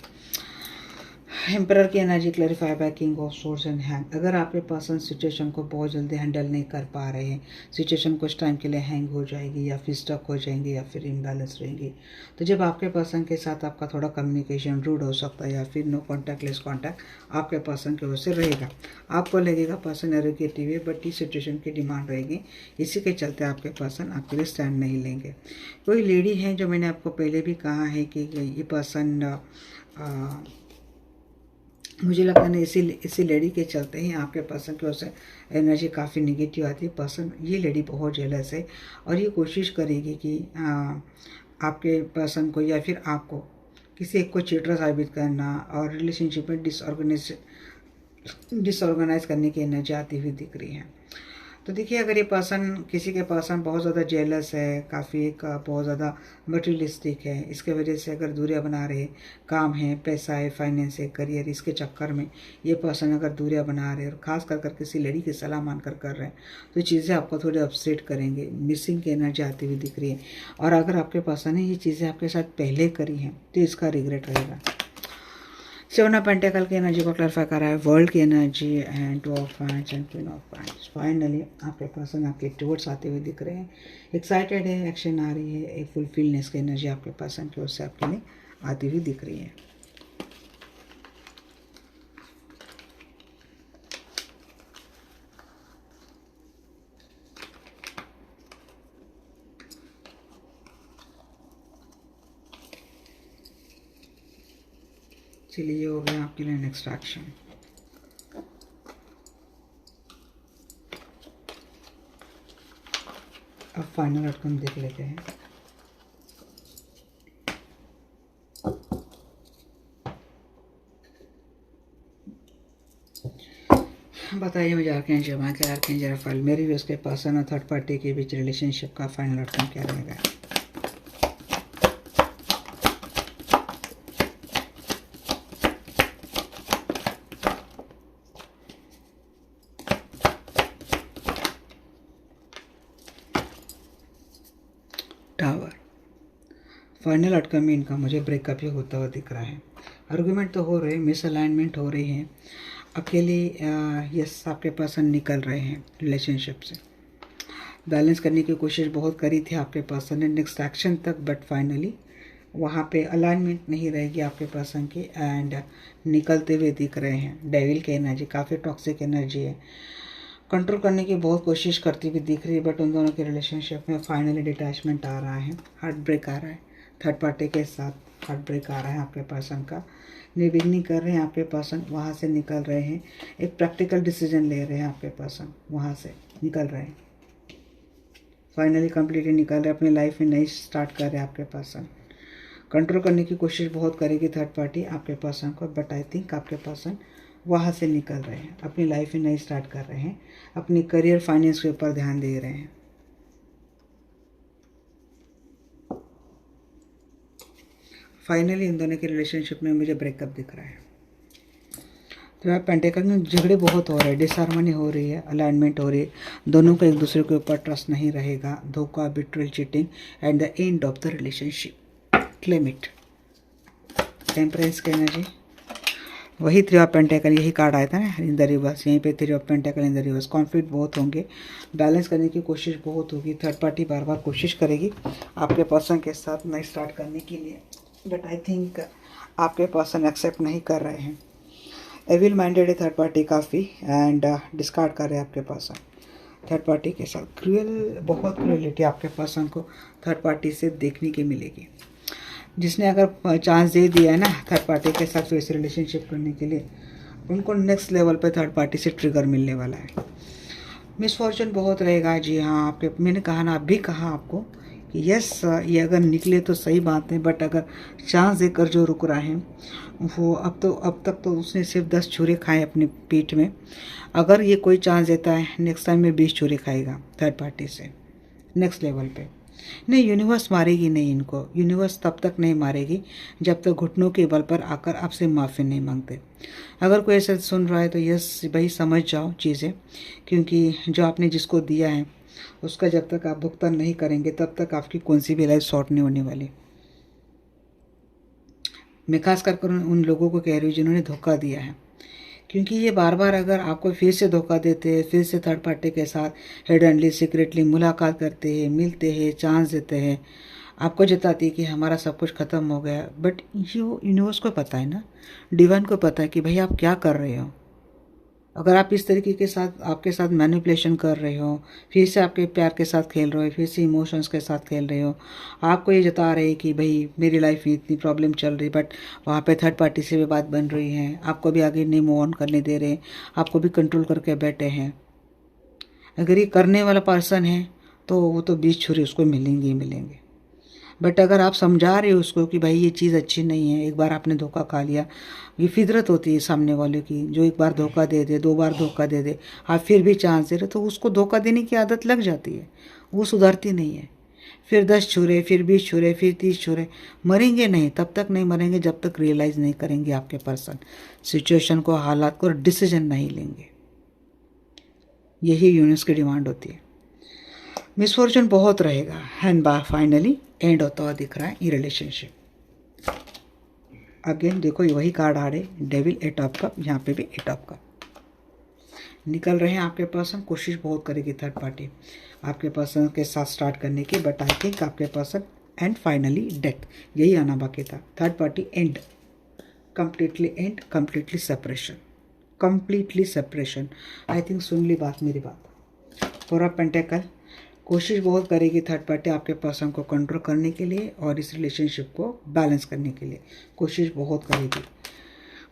एम्परर की energy clarify by king of source and hang. अगर आपके पर्सन सिचुएशन को बहुत जल्दी हैंडल नहीं कर पा रहे हैं, सिचुएशन कुछ टाइम के लिए हैंग हो जाएगी या फिर स्टक हो जाएंगे या फिर इम्बैलेंस रहेंगी, तो जब आपके पर्सन के साथ आपका थोड़ा कम्युनिकेशन रूड हो सकता है या फिर नो कॉन्टैक्ट लेस कॉन्टैक्ट आपके पर्सन की ओर से रहेगा, आपको लगेगा पर्सन एरोगेटिव है, बट इस सिचुएशन की डिमांड रहेगी, इसी के चलते आपके पर्सन आपके लिए स्टैंड नहीं लेंगे। कोई लेडी है, जो मैंने आपको पहले भी कहा है कि ये पर्सन मुझे लगता है इसी लेडी के चलते ही आपके पर्सन की ओर से एनर्जी काफ़ी निगेटिव आती है। पर्सन ये लेडी बहुत जेलस है और ये कोशिश करेगी कि आपके पर्सन को या फिर आपको किसी एक को चीटर साबित करना और रिलेशनशिप में डिसऑर्गेनाइज करने की एनर्जी आती हुई दिख रही है। तो देखिए अगर ये पर्सन किसी के पर्सन बहुत ज़्यादा जेलस है, काफ़ी एक बहुत ज़्यादा मटेरियलिस्टिक है, इसके वजह से अगर दूरियां बना रहे, काम है, पैसा है, फाइनेंस है, करियर, इसके चक्कर में ये पर्सन अगर दूरियां बना रहे और ख़ास कर किसी लड़ी की सलाह मानकर कर रहे हैं, तो चीज़ें आपको थोड़ी अपसेट करेंगे, मिसिंग की एनर्जी आती हुई दिख रही है। और अगर आपके पर्सन ने ये चीज़ें आपके साथ पहले करी हैं तो इसका रिग्रेट रहेगा। 7 ऑफ पेंटिकल की एनर्जी को क्लैरिफाई करा है, वर्ल्ड की energy and 2 of hands and queen of hands. Finally आपके पर्सन आपके टुवर्ड्स आते हुए दिख रहे हैं, एक्साइटेड है, एक्शन आ रही है, एक फुलफिलनेस की एनर्जी आपके पर्सन की ओर से आपके लिए आती हुई दिख रही है। चलिए ये हो गया आपके लिए नेक्स्ट एक्शन। अब फाइनल आउटकम देख लेते हैं। बताइए मुझे आर्कएंजल माइकल, आर्कएंजल राफेल, मेरी भी उसके पर्सन और थर्ड पार्टी के बीच रिलेशनशिप का फाइनल आउटकम क्या रहेगा। टावर, फाइनल आउटकम में इनका मुझे ब्रेकअप ही होता हुआ दिख रहा है। आर्गुमेंट तो हो रहे, मिसअलाइनमेंट हो रही है, अकेले यस आपके पर्सन निकल रहे हैं रिलेशनशिप से। बैलेंस करने की कोशिश बहुत करी थी आपके पर्सन ने नेक्स्ट एक्शन तक, बट फाइनली वहाँ पे अलाइनमेंट नहीं रहेगी आपके पर्सन की एंड निकलते हुए दिख रहे हैं। डेविल की एनर्जी, काफ़ी टॉक्सिक एनर्जी है, कंट्रोल करने की बहुत कोशिश करती हुई दिख रही है, बट उन दोनों के रिलेशनशिप में फाइनली डिटैचमेंट आ रहा है, हार्ट ब्रेक आ रहा है। थर्ड पार्टी के साथ हार्ट ब्रेक आ रहा है आपके पर्सन का, निबिगनिंग कर रहे हैं आपके पर्सन, वहाँ से निकल रहे हैं, एक प्रैक्टिकल डिसीजन ले रहे हैं आपके पर्सन, वहाँ से निकल रहे हैं, फाइनली कंप्लीटली निकल रहे हैं, अपनी लाइफ में नई स्टार्ट कर रहे हैं आपके पर्सन। कंट्रोल करने की कोशिश बहुत करेगी थर्ड पार्टी आपके पर्सन को, बट आई थिंक आपके पर्सन वहाँ से निकल रहे हैं, अपनी लाइफ में नई स्टार्ट कर रहे हैं, अपनी करियर फाइनेंस के ऊपर ध्यान दे रहे हैं। फाइनली इन दोनों के रिलेशनशिप में मुझे ब्रेकअप दिख रहा है। तो यार पेंटेकल में झगड़े बहुत हो रहे हैं, डिसहार्मनी हो रही है, अलाइनमेंट हो रही है, दोनों का एक दूसरे के ऊपर ट्रस्ट नहीं रहेगा, धोखा, betrayal, cheating and the end of the relationship. Claim it. Temperance की एनर्जी, वही थ्री ऑफ पेंटेकल, यही कार्ड आया था ना इन द रिवर्स, यहीं पे three of pentacle in the reverse. Conflict बहुत होंगे, बैलेंस करने की कोशिश बहुत होगी, थर्ड पार्टी बार बार कोशिश करेगी आपके पर्सन के साथ नई स्टार्ट करने के लिए, बट आई थिंक आपके पर्सन एक्सेप्ट नहीं कर रहे हैं। एविल माइंडेड है थर्ड पार्टी काफ़ी एंड डिस्कार्ड कर रहे हैं आपके पर्सन थर्ड पार्टी के साथ। क्रूअल, बहुत क्रूअलिटी आपके पर्सन को थर्ड पार्टी से देखने की मिलेगी। जिसने अगर चांस दे दिया है ना थर्ड पार्टी के साथ फिर से रिलेशनशिप करने के लिए, उनको नेक्स्ट लेवल पे थर्ड पार्टी से ट्रिगर मिलने वाला है। मिसफॉर्चून बहुत रहेगा जी हाँ आपके, मैंने कहा ना, अभी कहा आपको कि यस ये अगर निकले तो सही बात है, बट अगर चांस देकर जो रुक रहा है वो अब तक तो उसने सिर्फ 10 छुरे खाए अपनी पीठ में, अगर ये कोई चांस देता है नेक्स्ट टाइम में 20 छुरे खाएगा थर्ड पार्टी से नेक्स्ट लेवल पे। नहीं, यूनिवर्स मारेगी नहीं इनको, यूनिवर्स तब तक नहीं मारेगी जब तक घुटनों के बल पर आकर आपसे माफ़ी नहीं मांगते। अगर कोई ऐसा सुन रहा है तो यस भाई समझ जाओ चीज़ें, क्योंकि जो आपने जिसको दिया है उसका जब तक आप भुगतान नहीं करेंगे तब तक आपकी कौन सी भी लाइफ शॉर्ट नहीं होने वाली। मैं खास कर उन लोगों को कह रही हूँ जिन्होंने धोखा दिया है, क्योंकि ये बार बार अगर आपको फिर से धोखा देते हैं, फिर से थर्ड पार्टी के साथ हिडनली सीक्रेटली मुलाकात करते हैं, मिलते हैं, चांस देते हैं, आपको जताती है कि हमारा सब कुछ ख़त्म हो गया, बट ये यूनिवर्स को पता है ना, डिवाइन को पता है कि भाई आप क्या कर रहे हो। अगर आप इस तरीके के साथ आपके साथ मैनिपुलेशन कर रहे हो, फिर से आपके प्यार के साथ खेल रहे हो, फिर से इमोशंस के साथ खेल रहे हो, आपको ये जता रहे हैं कि भाई मेरी लाइफ में इतनी प्रॉब्लम चल रही, बट वहाँ पे थर्ड पार्टी से भी बात बन रही है, आपको भी आगे नहीं मूव ऑन करने दे रहे, आपको भी कंट्रोल करके बैठे हैं। अगर ये करने वाला पर्सन है तो वो तो 20 छुरी उसको मिलेंगे ही मिलेंगे, बट अगर आप समझा रहे हो उसको कि भाई ये चीज़ अच्छी नहीं है, एक बार आपने धोखा खा लिया, ये फितरत होती है सामने वाले की, जो एक बार धोखा दे दे, 2 बार धोखा दे दे, आप फिर भी चांस दे रहे तो उसको धोखा देने की आदत लग जाती है, वो सुधरती नहीं है। फिर 10 छुरे, फिर 20 छुरे, फिर 30 छुरे, मरेंगे नहीं, तब तक नहीं मरेंगे जब तक रियलाइज़ नहीं करेंगे आपके पर्सन सिचुएशन को, हालात को, और डिसीजन नहीं लेंगे। यही यूनिवर्स की डिमांड होती है। मिसफॉर्चून बहुत रहेगा एंड फाइनली एंड होता हुआ दिख रहा है ये रिलेशनशिप। अगेन देखो ये वही कार्ड आ रहे, डेविल, 8 ऑफ कप, यहाँ पे भी 8 ऑफ कप निकल रहे हैं आपके पर्सन। कोशिश बहुत करेगी थर्ड पार्टी आपके पर्सन के साथ स्टार्ट करने की, बट आई थिंक आपके पर्सन एंड फाइनली डेथ, यही आना बाकी था। Third party end, completely end, completely separation. I think सुन ली बात मेरी बात। 4 ऑफ पेंटेकल, कोशिश बहुत करेगी थर्ड पार्टी आपके पर्सन को कंट्रोल करने के लिए और इस रिलेशनशिप को बैलेंस करने के लिए कोशिश बहुत करेगी।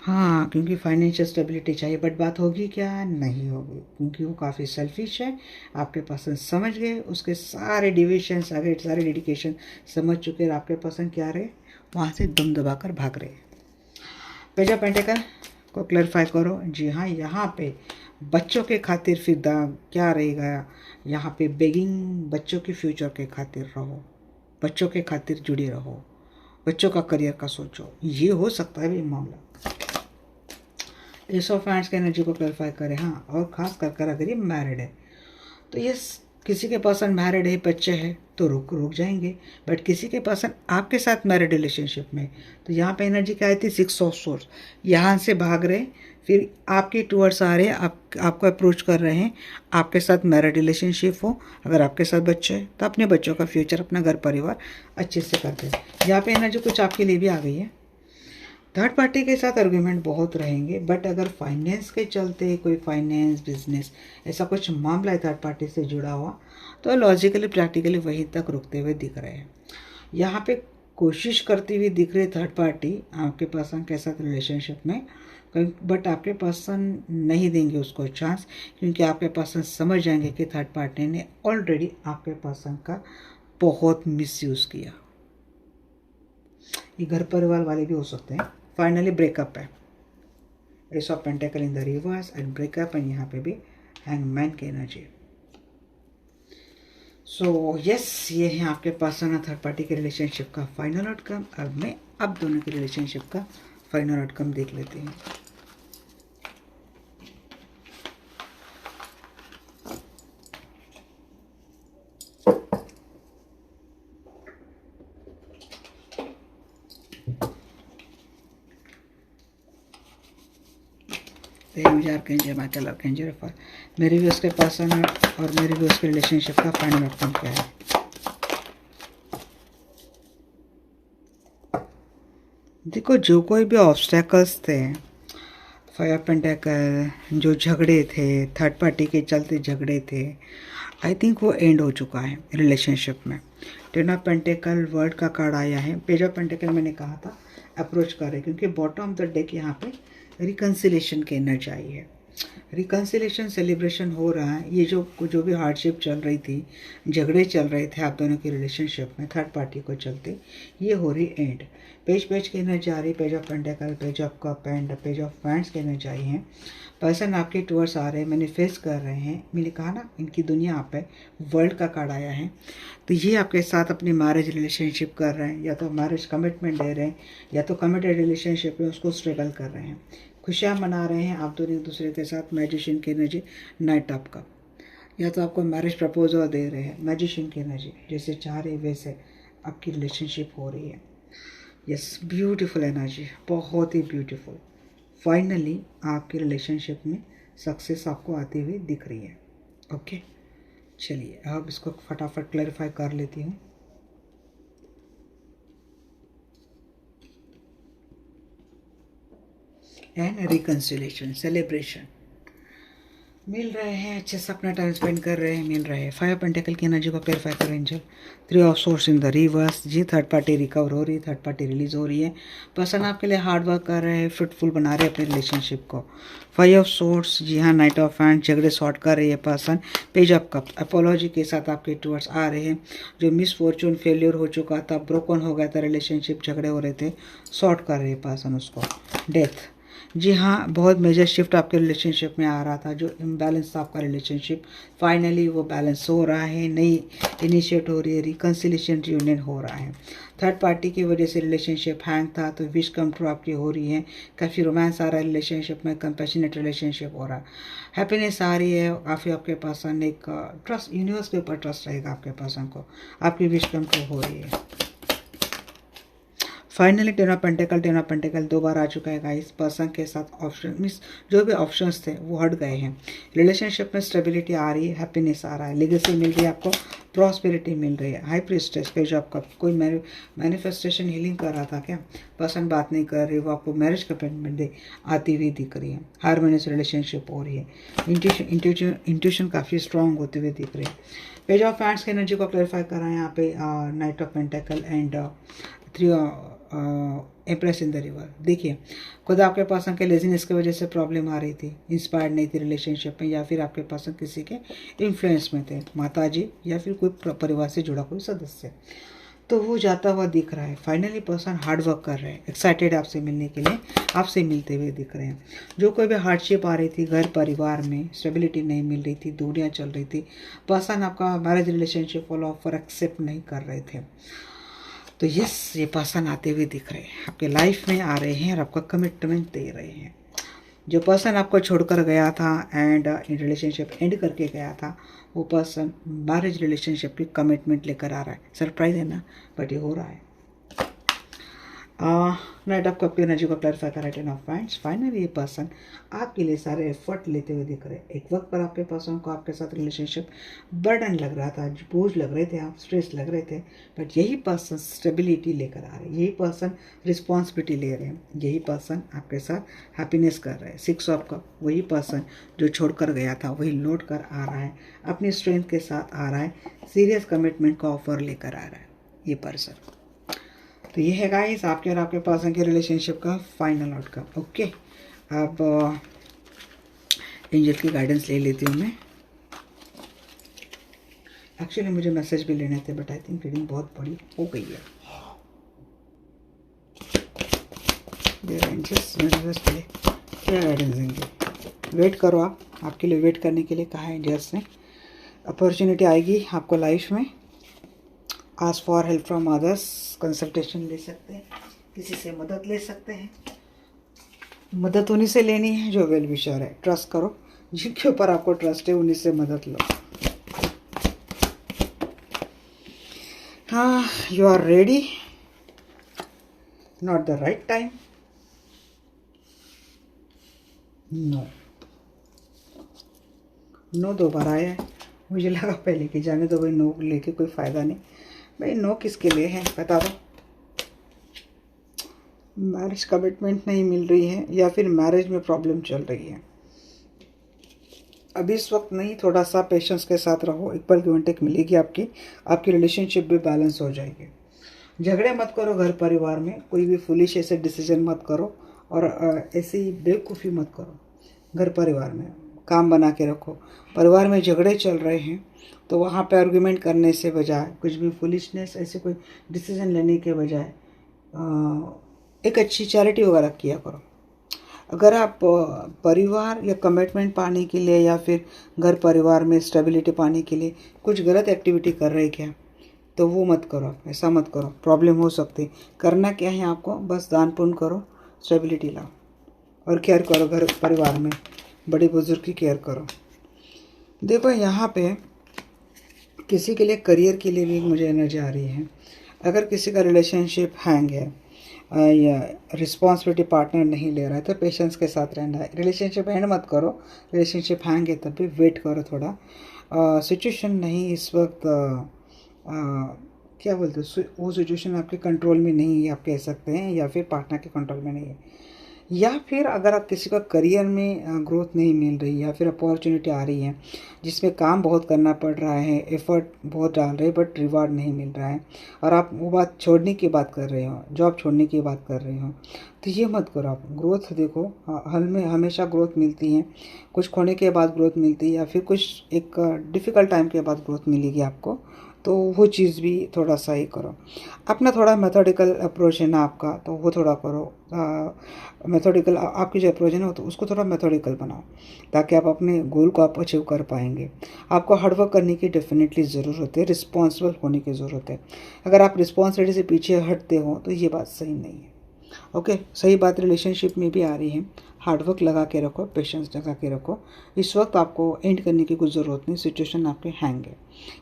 हाँ, क्योंकि फाइनेंशियल स्टेबिलिटी चाहिए, बट बात होगी क्या? नहीं होगी, क्योंकि वो काफ़ी सेल्फिश है। आपके पर्सन समझ गए, उसके सारे डिविशन, सारे डेडिकेशन समझ चुके, और आपके पर्सन क्या रहे, वहाँ से दम दबाकर भाग रहे। पेज ऑफ पेंटिकल को क्लैरिफाई करो। जी हाँ, यहाँ पे बच्चों के खातिर फिर क्या रहेगा, यहाँ पे बेगिंग, बच्चों के फ्यूचर के खातिर रहो, बच्चों के खातिर जुड़े रहो, बच्चों का करियर का सोचो, ये हो सकता है भी मामला। एस ऑफ हैंड्स की एनर्जी को क्लैरिफाई करें। हाँ, और खास कर अगर ये मैरिड है तो ये किसी के पर्सन मैरिड है, बच्चे हैं तो रुक जाएंगे, बट किसी के पर्सन आपके साथ मैरिड रिलेशनशिप में, तो यहाँ पे एनर्जी क्या आई थी? 6 ऑफ सोर्स। यहाँ से भाग रहे, फिर आपके टूवर्ड्स आ रहे हैं, आपको अप्रोच कर रहे हैं, आपके साथ मैरिड रिलेशनशिप हो, अगर आपके साथ बच्चे हैं तो अपने बच्चों का फ्यूचर, अपना घर परिवार अच्छे से करते हैं। यहाँ पे एनर्जी कुछ आपके लिए भी आ गई है। थर्ड पार्टी के साथ आर्ग्यूमेंट बहुत रहेंगे, बट अगर फाइनेंस के चलते कोई फाइनेंस बिजनेस ऐसा कुछ मामला है थर्ड पार्टी से जुड़ा हुआ, तो लॉजिकली प्रैक्टिकली वहीं तक रुकते हुए दिख रहे हैं। यहाँ पे कोशिश करती हुई दिख रही थर्ड पार्टी आपके पर्सन के साथ रिलेशनशिप में, बट आपके पर्सन नहीं देंगे उसको चांस, क्योंकि आपके पर्सन समझ जाएंगे कि थर्ड पार्टी ने ऑलरेडी आपके पर्सन का बहुत मिसयूज़ किया। ये घर परिवार वाले भी हो सकते हैं। फाइनली ब्रेकअप है, S of pentacle in the reverse and breakup, and यहाँ पे भी हैंगमैन की एनर्जी। सो यस, ये है आपके पर्सन और थर्ड पार्टी के रिलेशनशिप का फाइनल आउटकम। अब दोनों के रिलेशनशिप का फाइनल आउटकम देख लेते हैं। मेरे भी उसके पर्सन है और मेरे भी उसके रिलेशनशिप का फाइनल आउटकम क्या है। देखो, जो कोई भी ऑब्स्टेकल्स थे, फायर पेंटिकल, जो झगड़े थे, थर्ड पार्टी के चलते झगड़े थे, आई थिंक वो एंड हो चुका है रिलेशनशिप में। टेन ऑफ पेंटिकल वर्ड का कार्ड आया है। पेज ऑफ पेंटिकल मैंने कहा था अप्रोच करे, क्योंकि बॉटम ऑफ द डेक यहाँ पे रिकन्सिलेशन की एनर्जी आई है। रिकन्सिलेशन सेलिब्रेशन हो रहा है। ये जो भी हार्डशिप चल रही थी, झगड़े चल रहे थे आप दोनों की रिलेशनशिप में थर्ड पार्टी को चलते, ये हो रही एंड। पेज की एनर्जी आ रही, page of pentacle, page of cup and page of wands की एनर्जी आई है। पर्सन आपके टूवर्ड्स आ रहे हैं, मैनिफेस्ट कर रहे हैं। मैंने कहा ना, इनकी दुनिया आप है। वर्ल्ड का कार्ड आया है, तो ये आपके साथ अपनी मैरिज रिलेशनशिप कर रहे हैं, या तो मैरिज कमिटमेंट दे रहे हैं, या तो कमिटेड रिलेशनशिप में उसको स्ट्रगल कर रहे हैं। खुशियाँ मना रहे हैं आप दोनों एक दूसरे के साथ। मैजिशियन की एनर्जी, नाइट ऑफ कप, या तो आपको मैरिज प्रपोजल दे रहे हैं। मैजिशियन की एनर्जी, जैसे चाह रहे वैसे आपकी रिलेशनशिप हो रही है। यस, ब्यूटीफुल एनर्जी, बहुत ही ब्यूटीफुल। फाइनली आपकी रिलेशनशिप में सक्सेस आपको आती हुई दिख रही है। ओके, चलिए अब इसको फटाफट क्लैरिफाई कर लेती हूँ। एंड रिकन्सिलेशन, सेलिब्रेशन, मिल रहे हैं, अच्छे से अपना टाइम स्पेंड कर रहे हैं, मिल रहे हैं। फाइव पेंटिकल की एनर्जी को क्लैरिफाई करें angel. Three of source in the reverse. जी, थर्ड पार्टी रिकवर हो रही है, थर्ड पार्टी रिलीज हो रही है। पर्सन आपके लिए हार्ड वर्क कर रहे हैं, फ्रूटफुल बना रहे हैं अपने रिलेशनशिप को। फाइव ऑफ सोर्स, जी हाँ, नाइट ऑफ हैंड, झगड़े सॉर्ट कर रही है person. Page of cup, apology के साथ आपके टूवर्ड्स आ रहे हैं। जो मिस फॉर्चून, फेलियर हो चुका था, ब्रोकन हो गया था रिलेशनशिप, झगड़े हो रहे थे, सॉर्ट कर रहे हैं पर्सन उसको। डेथ, जी हाँ, बहुत मेजर शिफ्ट आपके रिलेशनशिप में आ रहा था। जो इम्बैलेंस था आपका रिलेशनशिप, फाइनली वो बैलेंस हो रहा है, नई इनिशिएट हो रही है, रिकन्सिलेशन, रियूनियन हो रहा है। थर्ड पार्टी की वजह से रिलेशनशिप हैंग था, तो विश कम ट्रू आपकी हो रही है। काफ़ी रोमांस आ रहा है रिलेशनशिप में, कंपैशनेट रिलेशनशिप हो रहा है, हैप्पीनेस आ रही है। काफ़ी आपके पर्सन एक ट्रस्ट, यूनिवर्स के ऊपर ट्रस्ट रहेगा आपके पर्सन को, आपकी विश कम ट्रू हो रही है। फाइनली टेन ऑफ पेंटिकल 2 बार आ चुका है गाइस। पर्सन के साथ ऑप्शन मीन्स जो भी ऑप्शंस थे वो हट गए हैं। रिलेशनशिप में स्टेबिलिटी आ रही है, हैप्पीनेस आ रहा है, लेगेसी मिल रही है आपको, प्रॉस्पेरिटी मिल रही है। High priestess, page of cup, कोई मैनिफेस्टेशन हीलिंग कर रहा था क्या? पर्सन बात नहीं कर रही, वो आपको मैरिज कमिटमेंट दे आती हुई दिख रही है। हार्मोनियस रिलेशनशिप हो रही है, इंट्यूशन काफ़ी स्ट्रॉन्ग होते हुए दिख रही है। पेज ऑफ हैंड्स की एनर्जी को क्लैरिफाई कर रहा है यहाँ पे, night of pentacle and three empress in the river. देखिए, खुद आपके पर्सन के लेजीनेस की वजह से प्रॉब्लम आ रही थी, इंस्पायर्ड नहीं थी रिलेशनशिप में, या फिर आपके पर्सन किसी के इन्फ्लुएंस में थे, माता जी या फिर कोई परिवार से जुड़ा कोई सदस्य, तो वो जाता हुआ दिख रहा है। फाइनली पर्सन हार्ड वर्क कर रहे हैं, एक्साइटेड आपसे मिलने के लिए, आपसे मिलते हुए दिख रहे हैं। जो कोई भी हार्डशिप आ रही थी घर परिवार में, स्टेबिलिटी नहीं मिल रही थी, दूरियां चल रही थी, पर्सन आपका मैरिज रिलेशनशिप वाला ऑफर एक्सेप्ट नहीं कर रहे थे, तो यस, ये पर्सन आते हुए दिख रहे हैं, आपके लाइफ में आ रहे हैं और आपका कमिटमेंट दे रहे हैं। जो पर्सन आपको छोड़कर गया था एंड इन रिलेशनशिप एंड करके गया था, वो पर्सन मैरिज रिलेशनशिप की कमिटमेंट लेकर आ रहा है। सरप्राइज है ना, बट ये हो रहा है। नाइट ऑफ कप की एनर्जी को क्लैरिफाई कर रहा है। Of wands. फाइनली ये पर्सन आपके लिए सारे एफर्ट लेते हुए दिख रहे हैं। एक वक्त पर आपके पर्सन को आपके साथ रिलेशनशिप बर्डन लग रहा था, बोझ लग रहे थे, आप स्ट्रेस लग रहे थे, बट यही पर्सन स्टेबिलिटी लेकर आ रहे हैं, यही पर्सन रिस्पॉन्सिबिलिटी ले रहे हैं, यही पर्सन आपके साथ हैप्पीनेस कर रहे हैं। 6 ऑफ कप, वही पर्सन जो छोड़कर गया था वही लौट कर आ रहा है, अपनी स्ट्रेंथ के साथ आ रहा है, सीरियस कमिटमेंट का ऑफर लेकर आ रहा है ये पर्सन। तो ये है गाइस आपके और आपके पर्सन के रिलेशनशिप का फाइनल आउटकम। ओके, अब एंजल की गाइडेंस ले लेती हूँ मैं। एक्चुअली मुझे मैसेज भी लेने थे, बट आई थिंक रीडिंग बहुत बड़ी हो गई है। एंजल्स मेरे क्या गाइडेंस देंगे? वेट करो आप, आपके लिए वेट करने के लिए कहा है एंजल्स ने। अपॉर्चुनिटी आएगी आपको लाइफ में। Ask for help from others, consultation ले सकते हैं, किसी से मदद ले सकते हैं। मदद उन्हीं से लेनी है जो वेल विशर है। ट्रस्ट करो, जिनके ऊपर आपको ट्रस्ट है उन्हीं से मदद लो। हाँ, you are ready, not the right time. No, no 2 बार आया है। मुझे लगा पहले कि जाने दो भाई, नो लेके कोई फ़ायदा नहीं। भाई नो किसके लिए है बता दो? मैरिज कमिटमेंट नहीं मिल रही है, या फिर मैरिज में प्रॉब्लम चल रही है। अभी इस वक्त नहीं, थोड़ा सा पेशेंस के साथ रहो, एक पल गिव एंड टेक मिलेगी आपकी रिलेशनशिप भी बैलेंस हो जाएगी। झगड़े मत करो घर परिवार में, कोई भी फुलिश ऐसे डिसीजन मत करो, और ऐसी बेवकूफ़ी मत करो घर परिवार में। काम बना के रखो। परिवार में झगड़े चल रहे हैं तो वहाँ पे आर्गुमेंट करने से बजाय, कुछ भी फुलिशनेस ऐसे कोई डिसीजन लेने के बजाय एक अच्छी चैरिटी वगैरह किया करो। अगर आप परिवार या कमिटमेंट पाने के लिए या फिर घर परिवार में स्टेबिलिटी पाने के लिए कुछ गलत एक्टिविटी कर रहे क्या, तो वो मत करो, ऐसा मत करो, प्रॉब्लम हो सकती। करना क्या है आपको, बस दान पुण्य करो, स्टेबिलिटी लाओ और केयर करो। घर परिवार में बड़े बुजुर्ग की केयर करो। देखो यहाँ पे किसी के लिए करियर के लिए भी मुझे एनर्जी आ रही है। अगर किसी का रिलेशनशिप हैंग है या रिस्पॉन्सिबिलिटी पार्टनर नहीं ले रहा है, तो पेशेंस के साथ रहना है। रिलेशनशिप एंड मत करो, रिलेशनशिप हैंग है तब भी वेट करो थोड़ा। सिचुएशन नहीं इस वक्त क्या बोलते हो, वो सिचुएशन आपके कंट्रोल में नहीं है, आप कह सकते हैं, या फिर पार्टनर के कंट्रोल में नहीं है। या फिर अगर आप किसी का करियर में ग्रोथ नहीं मिल रही, या फिर अपॉर्चुनिटी आ रही है जिसमें काम बहुत करना पड़ रहा है, एफर्ट बहुत डाल रहे हैं बट रिवार्ड नहीं मिल रहा है, और आप वो बात छोड़ने की बात कर रहे हो, जॉब छोड़ने की बात कर रहे हो, तो ये मत करो आप। ग्रोथ देखो, हल में हमेशा ग्रोथ मिलती है, कुछ खोने के बाद ग्रोथ मिलती है, या फिर कुछ एक डिफ़िकल्ट टाइम के बाद ग्रोथ मिलेगी आपको, तो वो चीज़ भी थोड़ा सा ही करो। अपना थोड़ा मेथोडिकल अप्रोच है ना आपका, तो वो थोड़ा करो। मेथोडिकल आपकी जो अप्रोच है ना, तो उसको थोड़ा मेथोडिकल बनाओ, ताकि आप अपने गोल को आप अचीव कर पाएंगे। आपको हार्डवर्क करने की डेफिनेटली ज़रूरत है, रिस्पॉन्सिबल होने की ज़रूरत है। अगर आप रिस्पॉन्सिबिलिटी से पीछे हटते हो तो ये बात सही नहीं है। ओके, सही बात रिलेशनशिप में भी आ रही है। हार्डवर्क लगा के रखो, पेशेंस लगा के रखो। इस वक्त आपको एंड करने की कुछ ज़रूरत नहीं, सिचुएशन आपके हैंग है,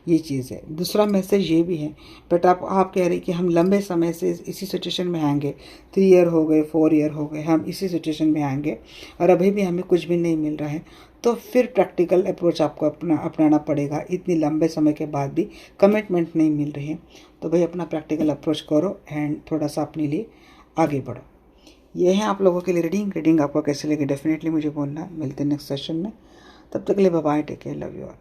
ये चीज़ है। दूसरा मैसेज ये भी है, बट आप कह रहे हैं कि हम लंबे समय से इसी सिचुएशन में आएंगे, 3 ईयर हो गए, 4 ईयर हो गए, हम इसी सिचुएशन में आएंगे और अभी भी हमें कुछ भी नहीं मिल रहा है, तो फिर प्रैक्टिकल अप्रोच आपको अपनाना पड़ेगा। इतनी लंबे समय के बाद भी कमिटमेंट नहीं मिल रही है, तो भाई अपना प्रैक्टिकल अप्रोच करो एंड थोड़ा सा अपने लिए आगे बढ़ो। ये है आप लोगों के लिए रीडिंग आपको कैसे लगी डेफिनेटली मुझे बोलना। मिलते हैं नेक्स्ट सेशन में, तब तक के लिए bye bye, take care, love you all.